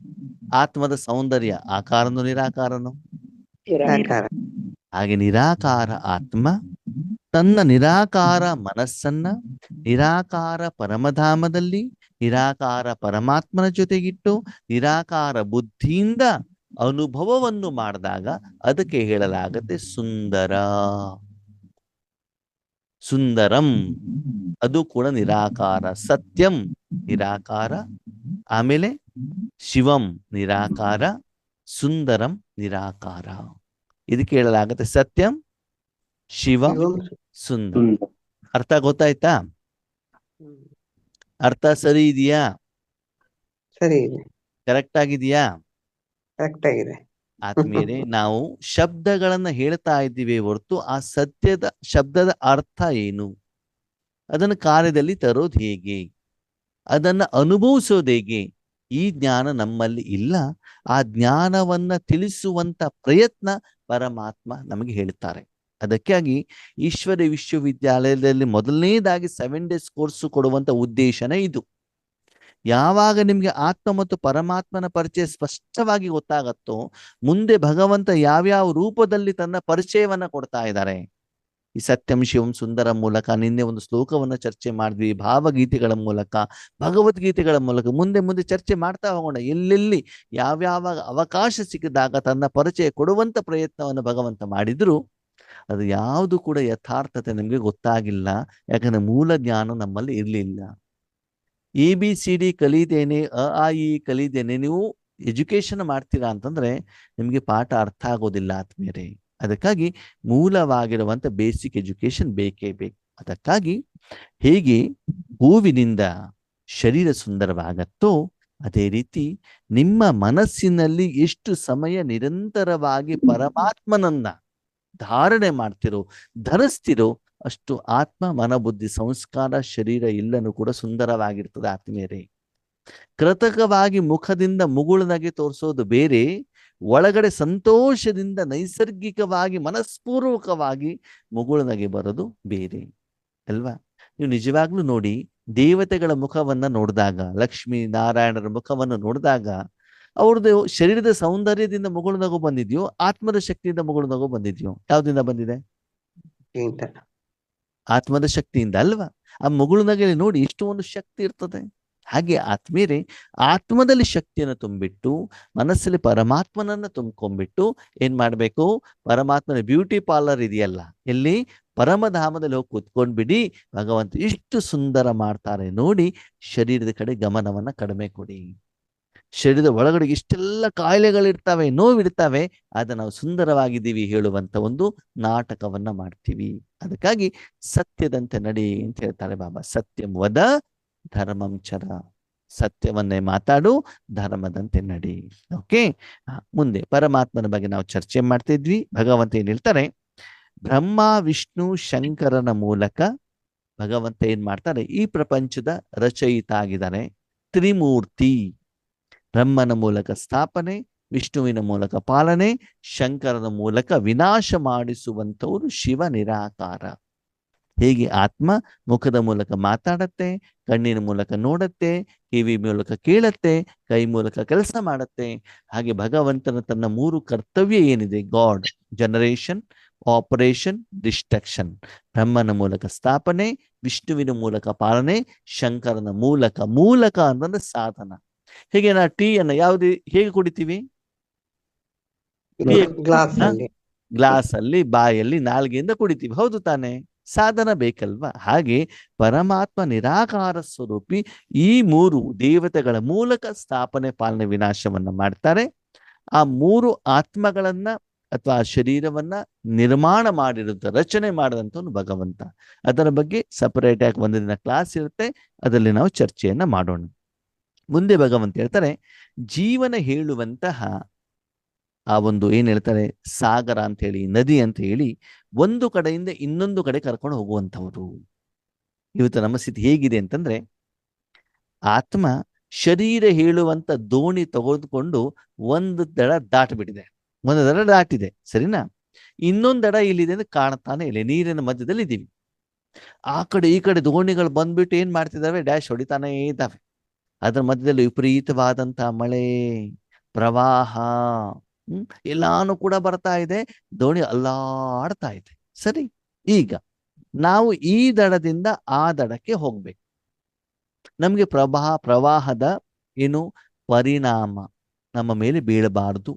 ಆತ್ಮದ ಸೌಂದರ್ಯ ಆಕಾರನು ನಿರಾಕಾರನು? ನಿರಾಕಾರ. ಹಾಗೆ ನಿರಾಕಾರ ಆತ್ಮ ತನ್ನ ನಿರಾಕಾರ ಮನಸ್ಸನ್ನ ನಿರಾಕಾರ ಪರಮಧಾಮದಲ್ಲಿ ನಿರಾಕಾರ ಪರಮಾತ್ಮನ ಜೊತೆಗಿಟ್ಟು ನಿರಾಕಾರ ಬುದ್ಧಿಯಿಂದ ಅನುಭವವನ್ನು ಮಾಡಿದಾಗ ಅದಕ್ಕೆ ಹೇಳಲಾಗತ್ತೆ ಸುಂದರ. ಸುಂದರಂ ಅದು ಕೂಡ ನಿರಾಕಾರ. ಸತ್ಯಂ ನಿರಾಕಾರ, ಆಮೇಲೆ ಶಿವಂ ನಿರಾಕಾರ, ಸುಂದರಂ ನಿರಾಕಾರ. ಇದಕ್ಕೆ ಹೇಳಲಾಗತ್ತೆ ಸತ್ಯಂ, ಶಿವಂ, ಸುಂದರ. ಅರ್ಥ ಗೊತ್ತಾಯ್ತಾ? ಅರ್ಥ ಸರಿ ಇದೆಯಾ? ಸರಿ ಇದೆ. ಕರೆಕ್ಟ್ ಆಗಿದೆಯಾ? ಕರೆಕ್ಟ್ ಆಗಿದೆ. ಆದ್ಮೇಲೆ ನಾವು ಶಬ್ದಗಳನ್ನ ಹೇಳ್ತಾ ಇದ್ದೀವಿ ಹೊರತು ಆ ಸತ್ಯದ ಶಬ್ದದ ಅರ್ಥ ಏನು, ಅದನ್ನು ಕಾರ್ಯದಲ್ಲಿ ತರೋದು ಹೇಗೆ, ಅದನ್ನ ಅನುಭವಿಸೋದು ಹೇಗೆ, ಈ ಜ್ಞಾನ ನಮ್ಮಲ್ಲಿ ಇಲ್ಲ. ಆ ಜ್ಞಾನವನ್ನ ತಿಳಿಸುವಂತ ಪ್ರಯತ್ನ ಪರಮಾತ್ಮ ನಮಗೆ ಹೇಳ್ತಾರೆ. ಅದಕ್ಕಾಗಿ ಈಶ್ವರ ವಿಶ್ವವಿದ್ಯಾಲಯದಲ್ಲಿ ಮೊದಲನೇದಾಗಿ 7 days ಕೋರ್ಸ್ ಕೊಡುವಂತ ಉದ್ದೇಶನೇ ಇದು. ಯಾವಾಗ ನಿಮ್ಗೆ ಆತ್ಮ ಮತ್ತು ಪರಮಾತ್ಮನ ಪರಿಚಯ ಸ್ಪಷ್ಟವಾಗಿ ಗೊತ್ತಾಗತ್ತೋ ಮುಂದೆ ಭಗವಂತ ಯಾವ್ಯಾವ ರೂಪದಲ್ಲಿ ತನ್ನ ಪರಿಚಯವನ್ನ ಕೊಡ್ತಾ ಇದ್ದಾರೆ. ಈ ಸತ್ಯಂ ಶಿವಂ ಸುಂದರ ಮೂಲಕ ನಿನ್ನೆ ಒಂದು ಶ್ಲೋಕವನ್ನ ಚರ್ಚೆ ಮಾಡಿದ್ವಿ. ಭಾವಗೀತೆಗಳ ಮೂಲಕ, ಭಗವದ್ಗೀತೆಗಳ ಮೂಲಕ ಮುಂದೆ ಮುಂದೆ ಚರ್ಚೆ ಮಾಡ್ತಾ ಹೋಗೋಣ. ಎಲ್ಲೆಲ್ಲಿ ಯಾವ್ಯಾವ ಅವಕಾಶ ಸಿಕ್ಕಿದಾಗ ತನ್ನ ಪರಿಚಯ ಕೊಡುವಂತ ಪ್ರಯತ್ನವನ್ನು ಭಗವಂತ ಮಾಡಿದ್ರು ಅದು ಯಾವುದು ಕೂಡ ಯಥಾರ್ಥತೆ ನಮಗೆ ಗೊತ್ತಾಗಿಲ್ಲ. ಯಾಕಂದ್ರೆ ಮೂಲ ಜ್ಞಾನ ನಮ್ಮಲ್ಲಿ ಇರಲಿಲ್ಲ. ABCD ಕಲಿತೇನೆ, ಅ ಕಲಿತೇನೆ, ನೀವು ಎಜುಕೇಶನ್ ಮಾಡ್ತೀರಾ ಅಂತಂದ್ರೆ ನಿಮ್ಗೆ ಪಾಠ ಅರ್ಥ ಆಗೋದಿಲ್ಲ ಆತ್ಮೀಯರೇ. ಅದಕ್ಕಾಗಿ ಮೂಲವಾಗಿರುವಂತ ಬೇಸಿಕ್ ಎಜುಕೇಶನ್ ಬೇಕೇ ಬೇಕು. ಅದಕ್ಕಾಗಿ ಹೇಗೆ ಹೂವಿನಿಂದ ಶರೀರ ಸುಂದರವಾಗತ್ತೋ ಅದೇ ರೀತಿ ನಿಮ್ಮ ಮನಸ್ಸಿನಲ್ಲಿ ಎಷ್ಟು ಸಮಯ ನಿರಂತರವಾಗಿ ಪರಮಾತ್ಮನನ್ನ ಧಾರಣೆ ಮಾಡ್ತಿರೋ, ಧರಿಸ್ತಿರೋ ಅಷ್ಟು ಆತ್ಮ ಮನಬುದ್ಧಿ ಸಂಸ್ಕಾರ ಶರೀರ ಎಲ್ಲನೂ ಕೂಡ ಸುಂದರವಾಗಿರ್ತದೆ ಆತ್ಮೀಯರೇ. ಕೃತಕವಾಗಿ ಮುಖದಿಂದ ಮುಗುಳನಾಗಿ ತೋರಿಸೋದು ಬೇರೆ, ಒಳಗಡೆ ಸಂತೋಷದಿಂದ ನೈಸರ್ಗಿಕವಾಗಿ ಮನಸ್ಪೂರ್ವಕವಾಗಿ ಮುಗುಳುನಗೆ ಬರೋದು ಬೇರೆ ಅಲ್ವಾ. ನೀವು ನಿಜವಾಗ್ಲೂ ನೋಡಿ, ದೇವತೆಗಳ ಮುಖವನ್ನ ನೋಡಿದಾಗ, ಲಕ್ಷ್ಮೀ ನಾರಾಯಣರ ಮುಖವನ್ನು ನೋಡಿದಾಗ ಅವ್ರದ್ದು ಶರೀರದ ಸೌಂದರ್ಯದಿಂದ ಮುಗುಳು ನಗು ಬಂದಿದ್ಯೋ, ಆತ್ಮದ ಶಕ್ತಿಯಿಂದ ಮುಗುಳು ನಗು ಬಂದಿದ್ಯೋ? ಯಾವ್ದಿಂದ ಬಂದಿದೆ? ಆತ್ಮದ ಶಕ್ತಿಯಿಂದ ಅಲ್ವಾ. ಆ ಮುಗುಳು ನಗೆಯಲ್ಲಿ ನೋಡಿ ಎಷ್ಟು ಒಂದು ಶಕ್ತಿ ಇರ್ತದೆ. ಹಾಗೆ ಆತ್ಮೀಯರೇ, ಆತ್ಮದಲ್ಲಿ ಶಕ್ತಿಯನ್ನು ತುಂಬಿಟ್ಟು ಮನಸ್ಸಲ್ಲಿ ಪರಮಾತ್ಮನನ್ನ ತುಂಬ್ಕೊಂಡ್ಬಿಟ್ಟು ಏನ್ ಮಾಡ್ಬೇಕು? ಪರಮಾತ್ಮನ ಬ್ಯೂಟಿ ಪಾರ್ಲರ್ ಇದೆಯಲ್ಲ, ಎಲ್ಲಿ? ಪರಮಧಾಮದಲ್ಲಿ ಹೋಗಿ ಕೂತ್ಕೊಂಡ್ಬಿಡಿ. ಭಗವಂತ ಇಷ್ಟು ಸುಂದರ ಮಾಡ್ತಾರೆ ನೋಡಿ. ಶರೀರದ ಕಡೆ ಗಮನವನ್ನ ಕಡಿಮೆ ಕೊಡಿ. ಶರೀರದ ಒಳಗಡೆ ಇಷ್ಟೆಲ್ಲ ಕಾಯಿಲೆಗಳಿರ್ತವೆ, ನೋವಿರ್ತವೆ, ಅದನ್ನ ನಾವು ಸುಂದರವಾಗಿದ್ದೀವಿ ಹೇಳುವಂತ ಒಂದು ನಾಟಕವನ್ನ ಮಾಡ್ತೀವಿ. ಅದಕ್ಕಾಗಿ ಸತ್ಯದಂತೆ ನಡಿ ಅಂತ ಹೇಳ್ತಾರೆ ಬಾಬಾ. ಸತ್ಯಂ ವದ ಧರ್ಮಂ ಚರ. ಸತ್ಯವನ್ನೇ ಮಾತಾಡು, ಧರ್ಮದಂತೆ ನಡಿ. ಓಕೆ, ಮುಂದೆ ಪರಮಾತ್ಮನ ಬಗ್ಗೆ ನಾವು ಚರ್ಚೆ ಮಾಡ್ತಿದ್ವಿ. ಭಗವಂತ ಏನ್ ಹೇಳ್ತಾರೆ? ಬ್ರಹ್ಮ ವಿಷ್ಣು ಶಂಕರನ ಮೂಲಕ ಭಗವಂತ ಏನ್ ಮಾಡ್ತಾರೆ? ಈ ಪ್ರಪಂಚದ ರಚಯಿತ ಆಗಿದ್ದಾರೆ. ತ್ರಿಮೂರ್ತಿ. ಬ್ರಹ್ಮನ ಮೂಲಕ ಸ್ಥಾಪನೆ, ವಿಷ್ಣುವಿನ ಮೂಲಕ ಪಾಲನೆ, ಶಂಕರನ ಮೂಲಕ ವಿನಾಶ ಮಾಡಿಸುವಂಥವ್ರು ಶಿವ ನಿರಾಕಾರ. ಹೇಗೆ ಆತ್ಮ ಮುಖದ ಮೂಲಕ ಮಾತಾಡತ್ತೆ, ಕಣ್ಣಿನ ಮೂಲಕ ನೋಡತ್ತೆ, ಕಿವಿ ಮೂಲಕ ಕೇಳತ್ತೆ, ಕೈ ಮೂಲಕ ಕೆಲಸ ಮಾಡತ್ತೆ, ಹಾಗೆ ಭಗವಂತನ ತನ್ನ 3 ಕರ್ತವ್ಯ ಏನಿದೆ, ಗಾಡ್, ಜನರೇಷನ್, ಆಪರೇಷನ್, ಡಿಸ್ಟ್ರಕ್ಷನ್. ಬ್ರಹ್ಮನ ಮೂಲಕ ಸ್ಥಾಪನೆ, ವಿಷ್ಣುವಿನ ಮೂಲಕ ಪಾಲನೆ, ಶಂಕರನ ಮೂಲಕ ಅಂತಂದ್ರೆ ಸಾಧನ. ಹೇಗೆ ನಾ ಟೀಯನ್ನು ಹೇಗೆ ಕುಡಿತೀವಿ? ಗ್ಲಾಸ್ ಅಲ್ಲಿ, ಬಾಯಲ್ಲಿ, ನಾಲ್ಗೆಯಿಂದ ಕುಡಿತೀವಿ, ಹೌದು ತಾನೆ? ಸಾಧನ ಬೇಕಲ್ವಾ. ಹಾಗೆ ಪರಮಾತ್ಮ ನಿರಾಕಾರ ಸ್ವರೂಪಿ ಈ 3 ದೇವತೆಗಳ ಮೂಲಕ ಸ್ಥಾಪನೆ, ಪಾಲನೆ, ವಿನಾಶವನ್ನ ಮಾಡ್ತಾರೆ. ಆ 3 ಆತ್ಮಗಳನ್ನ ಅಥವಾ ಶರೀರವನ್ನ ನಿರ್ಮಾಣ ಮಾಡಿರುತ್ತ, ರಚನೆ ಮಾಡಿದಂಥವನು ಭಗವಂತ. ಅದರ ಬಗ್ಗೆ ಸಪರೇಟ್ ಆಗಿ ಒಂದು ದಿನ ಕ್ಲಾಸ್ ಇರುತ್ತೆ, ಅದರಲ್ಲಿ ನಾವು ಚರ್ಚೆಯನ್ನ ಮಾಡೋಣ. ಮುಂದೆ ಭಗವಂತ ಹೇಳ್ತಾರೆ, ಜೀವನ ಹೇಳುವಂತಹ ಆ ಒಂದು ಏನ್ ಹೇಳ್ತಾರೆ, ಸಾಗರ ಅಂತ ಹೇಳಿ, ನದಿ ಅಂತ ಹೇಳಿ, ಒಂದು ಕಡೆಯಿಂದ ಇನ್ನೊಂದು ಕಡೆ ಕರ್ಕೊಂಡು ಹೋಗುವಂಥವ್ರು. ಇವತ್ತು ನಮ್ಮ ಸ್ಥಿತಿ ಹೇಗಿದೆ ಅಂತಂದ್ರೆ, ಆತ್ಮ ಶರೀರ ಹೇಳುವಂತ ದೋಣಿ ತೆಗೆದುಕೊಂಡು ಒಂದು ದಡ ದಾಟಿಬಿಟ್ಟಿದೆ, ಒಂದು ದಡ ದಾಟಿದೆ, ಸರಿನಾ? ಇನ್ನೊಂದು ದಡ ಇಲ್ಲಿದೆ ಅಂದ್ರೆ ಕಾಣ್ತಾನೆ ಇಲ್ಲ, ನೀರಿನ ಮಧ್ಯದಲ್ಲಿ ಇದ್ದೀವಿ. ಆ ಕಡೆ ಈ ಕಡೆ ದೋಣಿಗಳು ಬಂದ್ಬಿಟ್ಟು ಏನ್ ಮಾಡ್ತಿದ್ದಾವೆ? ಡ್ಯಾಶ್ ಹೊಡಿತಾನೇ ಇದ್ದಾವೆ. ಅದರ ಮಧ್ಯದಲ್ಲಿ ವಿಪರೀತವಾದಂತಹ ಮಳೆ, ಪ್ರವಾಹ, ಎಲ್ಲಾನು ಕೂಡ ಬರ್ತಾ ಇದೆ, ದೋಣಿ ಅಲ್ಲಾಡ್ತಾ ಇದೆ. ಸರಿ, ಈಗ ನಾವು ಈ ದಡದಿಂದ ಆ ದಡಕ್ಕೆ ಹೋಗ್ಬೇಕು. ನಮ್ಗೆ ಪ್ರವಾಹದ ಏನು ಪರಿಣಾಮ ನಮ್ಮ ಮೇಲೆ ಬೀಳಬಾರದು.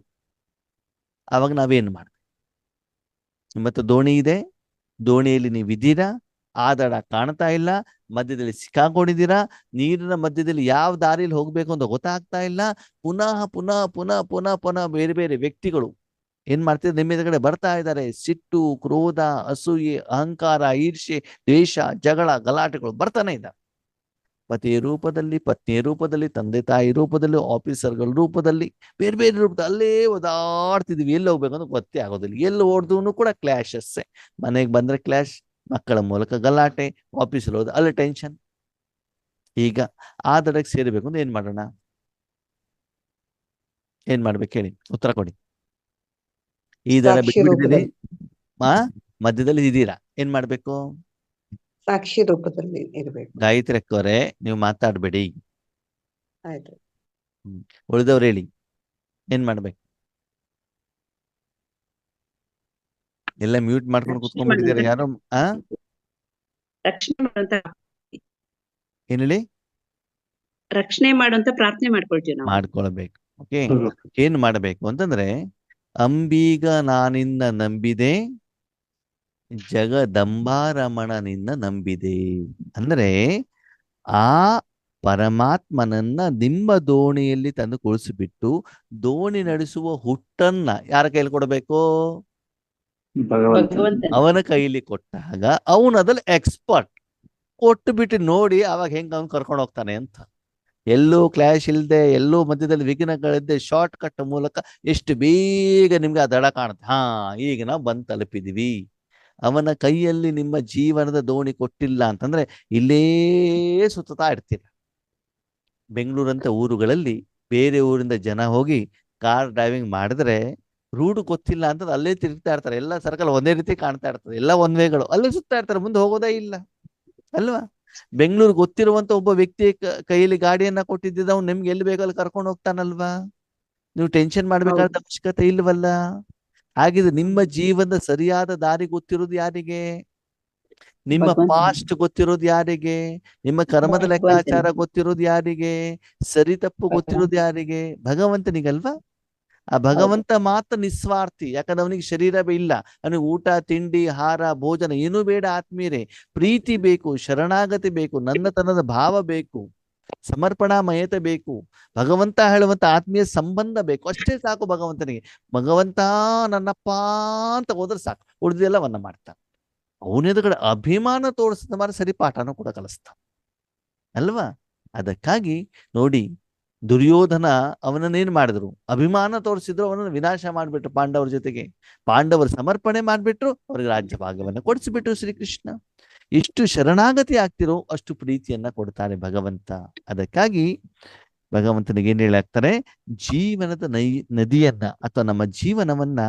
ಅವಾಗ ನಾವೇನು ಮಾಡ್ಬೇಕು? ಮತ್ತೆ ದೋಣಿ ಇದೆ, ದೋಣಿಯಲ್ಲಿ ನೀವಿದ್ದೀರಾ, ಆ ದಡ ಕಾಣ್ತಾ ಇಲ್ಲ, ಮಧ್ಯದಲ್ಲಿ ಸಿಕ್ಕಾಕೊಂಡಿದ್ದೀರಾ, ನೀರಿನ ಮಧ್ಯದಲ್ಲಿ ಯಾವ ದಾರಿಯಲ್ಲಿ ಹೋಗ್ಬೇಕು ಅಂತ ಗೊತ್ತಾಗ್ತಾ ಇಲ್ಲ. ಪುನಃ ಪುನಃ ಪುನಃ ಪುನಃ ಪುನಃ ಬೇರೆ ಬೇರೆ ವ್ಯಕ್ತಿಗಳು ಏನ್ ಮಾಡ್ತಿದ್ದಾರೆ? ನಿಮ್ಮ ಎದುರುಗಡೆ ಬರ್ತಾ ಇದ್ದಾರೆ. ಸಿಟ್ಟು, ಕ್ರೋಧ, ಅಸೂಯೆ, ಅಹಂಕಾರ, ಈರ್ಷೆ, ದ್ವೇಷ, ಜಗಳ, ಗಲಾಟೆಗಳು ಬರ್ತಾನೆ ಇದ್ದಾರೆ. ಪತಿಯ ರೂಪದಲ್ಲಿ, ಪತ್ನಿಯ ರೂಪದಲ್ಲಿ, ತಂದೆ ತಾಯಿ ರೂಪದಲ್ಲಿ, ಆಫೀಸರ್ಗಳ ರೂಪದಲ್ಲಿ, ಬೇರೆ ಬೇರೆ ರೂಪದಲ್ಲಿ ಅಲ್ಲೇ ಓದಾಡ್ತಿದ್ವಿ. ಎಲ್ಲಿ ಹೋಗ್ಬೇಕು ಅಂತ ಗೊತ್ತೇ ಆಗೋದಿಲ್ಲ. ಎಲ್ಲಿ ಓಡಿದ್ರು ಕೂಡ ಕ್ಲಾಶಸ್ಸೆ. ಮನೆಗೆ ಬಂದ್ರೆ ಕ್ಲಾಶ್, ಮಕ್ಕಳ ಮೂಲಕ ಗಲಾಟೆ, ಆಫೀಸಲ್ಲಿ ಹೋದ ಅಲ್ಲಿ ಟೆನ್ಷನ್. ಈಗ ಆ ದಡಕ್ಕೆ ಸೇರ್ಬೇಕು ಅಂದ್ರೆ ಏನ್ ಮಾಡೋಣ? ಏನ್ ಮಾಡ್ಬೇಕು ಹೇಳಿ? ಉತ್ತರ ಕೊಡಿ. ಈ ದಡ ಬಿಟ್ಬಿಟ್ಟಿದ್ದೀರಿ, ಮಧ್ಯದಲ್ಲಿ ಇದ್ದೀರಾ, ಏನ್ ಮಾಡ್ಬೇಕು? ಸಾಕ್ಷಿ ರೂಪದಲ್ಲಿ ಇರ್ಬೇಕು. ಗಾಯತ್ರಿ ಅಕ್ಕವರೇ, ನೀವು ಮಾತಾಡ್ಬೇಡಿ. ಆಯ್ತು. ಉಳಿದವ್ರು ಹೇಳಿ, ಏನ್ ಮಾಡ್ಬೇಕು? ಎಲ್ಲ ಮ್ಯೂಟ್ ಮಾಡ್ಕೊಂಡು ಕುತ್ಕೊಂಡ್ಬಿಟ್ಟಿದ್ದೀರಾ ಯಾರು? ರಕ್ಷಣೆ ಮಾಡುವಂತ ಏನ್ ಹೇಳಿ? ರಕ್ಷಣೆ ಮಾಡುವಂತ ಪ್ರಾರ್ಥನೆ ಮಾಡ್ಕೊಳ್ತೀವಿ ನಾವು. ಮಾಡ್ಕೊಳ್ಬೇಕು. ಓಕೆ, ಏನ್ ಮಾಡ್ಬೇಕು ಅಂತಂದ್ರೆ, ಅಂಬೀಗ ನಾನಿನ್ನ ನಂಬಿದೆ, ಜಗದಂಬಾರಮಣ ನಿನ್ನ ನಂಬಿದೆ. ಅಂದ್ರೆ ಆ ಪರಮಾತ್ಮನನ್ನ ನಿಮ್ಮ ದೋಣಿಯಲ್ಲಿ ತಂದು ಕುಳಿಸಿಬಿಟ್ಟು ದೋಣಿ ನಡೆಸುವ ಹುಟ್ಟನ್ನ ಯಾರ ಕೈಲಿ ಕೊಡಬೇಕು? ಅವನ ಕೈಲಿ ಕೊಟ್ಟಾಗ ಅವನು ಅದ್ರಲ್ಲಿ ಎಕ್ಸ್ಪರ್ಟ್. ಕೊಟ್ಟು ಬಿಟ್ಟು ನೋಡಿ ಅವಾಗ ಹೆಂಗ ಅವನು ಕರ್ಕೊಂಡು ಹೋಗ್ತಾನೆ ಅಂತ. ಎಲ್ಲೂ ಕ್ಲಾಶ್ ಇಲ್ಲದೆ, ಎಲ್ಲೂ ಮಧ್ಯದಲ್ಲಿ ವಿಘ್ನಗಳಿದ್ದೆ, ಶಾರ್ಟ್ ಕಟ್ ಮೂಲಕ ಎಷ್ಟು ಬೇಗ ನಿಮ್ಗೆ ಆ ದಡ ಕಾಣುತ್ತೆ. ಈಗ ನಾವು ಬಂದು ತಲುಪಿದೀವಿ. ಅವನ ಕೈಯಲ್ಲಿ ನಿಮ್ಮ ಜೀವನದ ದೋಣಿ ಕೊಟ್ಟಿಲ್ಲ ಅಂತಂದ್ರೆ ಇಲ್ಲೇ ಸುತ್ತಾ ಇರ್ತೀರ. ಬೆಂಗಳೂರಂತ ಊರುಗಳಲ್ಲಿ ಬೇರೆ ಊರಿಂದ ಜನ ಹೋಗಿ ಕಾರ್ ಡ್ರೈವಿಂಗ್ ಮಾಡಿದ್ರೆ ರೂಟ್ ಗೊತ್ತಿಲ್ಲ ಅಂತ ಅಲ್ಲೇ ತಿರುಗ್ತಾ ಇರ್ತಾರೆ. ಎಲ್ಲ ಸರ್ಕಲ್ ಒಂದೇ ರೀತಿ ಕಾಣ್ತಾ ಇರ್ತದೆ, ಎಲ್ಲ ಒನ್ ವೇಗಳು, ಅಲ್ಲೇ ಸುತ್ತಾ ಇರ್ತಾರೆ, ಮುಂದೆ ಹೋಗೋದೇ ಇಲ್ಲ ಅಲ್ವಾ. ಬೆಂಗಳೂರು ಗೊತ್ತಿರುವಂತ ಒಬ್ಬ ವ್ಯಕ್ತಿ ಕೈಯಲ್ಲಿ ಗಾಡಿಯನ್ನ ಕೊಟ್ಟಿದ್ದ ಅವ್ನು ನಿಮ್ಗೆ ಎಲ್ಲಿ ಬೇಕಲ್ಲಿ ಕರ್ಕೊಂಡು ಹೋಗ್ತಾನಲ್ವಾ. ನೀವು ಟೆನ್ಷನ್ ಮಾಡ್ಬೇಕಾದ ಅವಶ್ಯಕತೆ ಇಲ್ವಲ್ಲ. ಹಾಗಿದ್ರೆ ನಿಮ್ಮ ಜೀವನದ ಸರಿಯಾದ ದಾರಿ ಗೊತ್ತಿರೋದು ಯಾರಿಗೆ? ನಿಮ್ಮ ಪಾಸ್ಟ್ ಗೊತ್ತಿರೋದು ಯಾರಿಗೆ? ನಿಮ್ಮ ಕರ್ಮದ ಲೆಕ್ಕಾಚಾರ ಗೊತ್ತಿರೋದು ಯಾರಿಗೆ? ಸರಿ ತಪ್ಪು ಗೊತ್ತಿರೋದು ಯಾರಿಗೆ? ಭಗವಂತನಿಗಲ್ವಾ. ಆ ಭಗವಂತ ಮಾತ್ರ ನಿಸ್ವಾರ್ಥಿ. ಯಾಕಂದ್ರೆ ಅವನಿಗೆ ಶರೀರ ಇಲ್ಲ, ಅವನಿಗೆ ಊಟ ತಿಂಡಿ ಆಹಾರ ಭೋಜನ ಏನೂ ಬೇಡ. ಆತ್ಮೀಯರೇ, ಪ್ರೀತಿ ಬೇಕು, ಶರಣಾಗತಿ ಬೇಕು, ನನ್ನತನದ ಭಾವ ಬೇಕು, ಸಮರ್ಪಣಾಮಯತೆ ಬೇಕು, ಭಗವಂತ ಹೇಳುವಂತ ಆತ್ಮೀಯ ಸಂಬಂಧ ಬೇಕು. ಅಷ್ಟೇ ಸಾಕು ಭಗವಂತನಿಗೆ. ಭಗವಂತ ನನ್ನಪ್ಪ ಅಂತ ಹೋದ್ರೆ ಸಾಕು, ಉಳಿದೆಲ್ಲವನ್ನ ಮಾಡ್ತಾನೆ. ಅವನೆದುರುಗಡೆ ಅಭಿಮಾನ ತೋರಿಸಿದ ಮಾರ ಸರಿ ಪಾಠನೂ ಕೂಡ ಕಲಿಸ್ತಾನೆ ಅಲ್ವಾ. ಅದಕ್ಕಾಗಿ ನೋಡಿ, ದುರ್ಯೋಧನ ಅವನನ್ನೇನು ಮಾಡಿದ್ರು? ಅಭಿಮಾನ ತೋರಿಸಿದ್ರು, ಅವನನ್ನು ವಿನಾಶ ಮಾಡಿಬಿಟ್ರು ಪಾಂಡವರ ಜೊತೆಗೆ. ಪಾಂಡವರು ಸಮರ್ಪಣೆ ಮಾಡಿಬಿಟ್ರು, ಅವ್ರಿಗೆ ರಾಜ್ಯ ಭಾಗವನ್ನು ಕೊಡಿಸಿಬಿಟ್ರು ಶ್ರೀಕೃಷ್ಣ. ಎಷ್ಟು ಶರಣಾಗತಿ ಆಗ್ತಿರೋ ಅಷ್ಟು ಪ್ರೀತಿಯನ್ನ ಕೊಡ್ತಾನೆ ಭಗವಂತ. ಅದಕ್ಕಾಗಿ ಭಗವಂತನಿಗೆ ಏನ್ ಹೇಳಾಗ್ತಾರೆ? ಜೀವನದ ನದಿಯನ್ನ ಅಥವಾ ನಮ್ಮ ಜೀವನವನ್ನ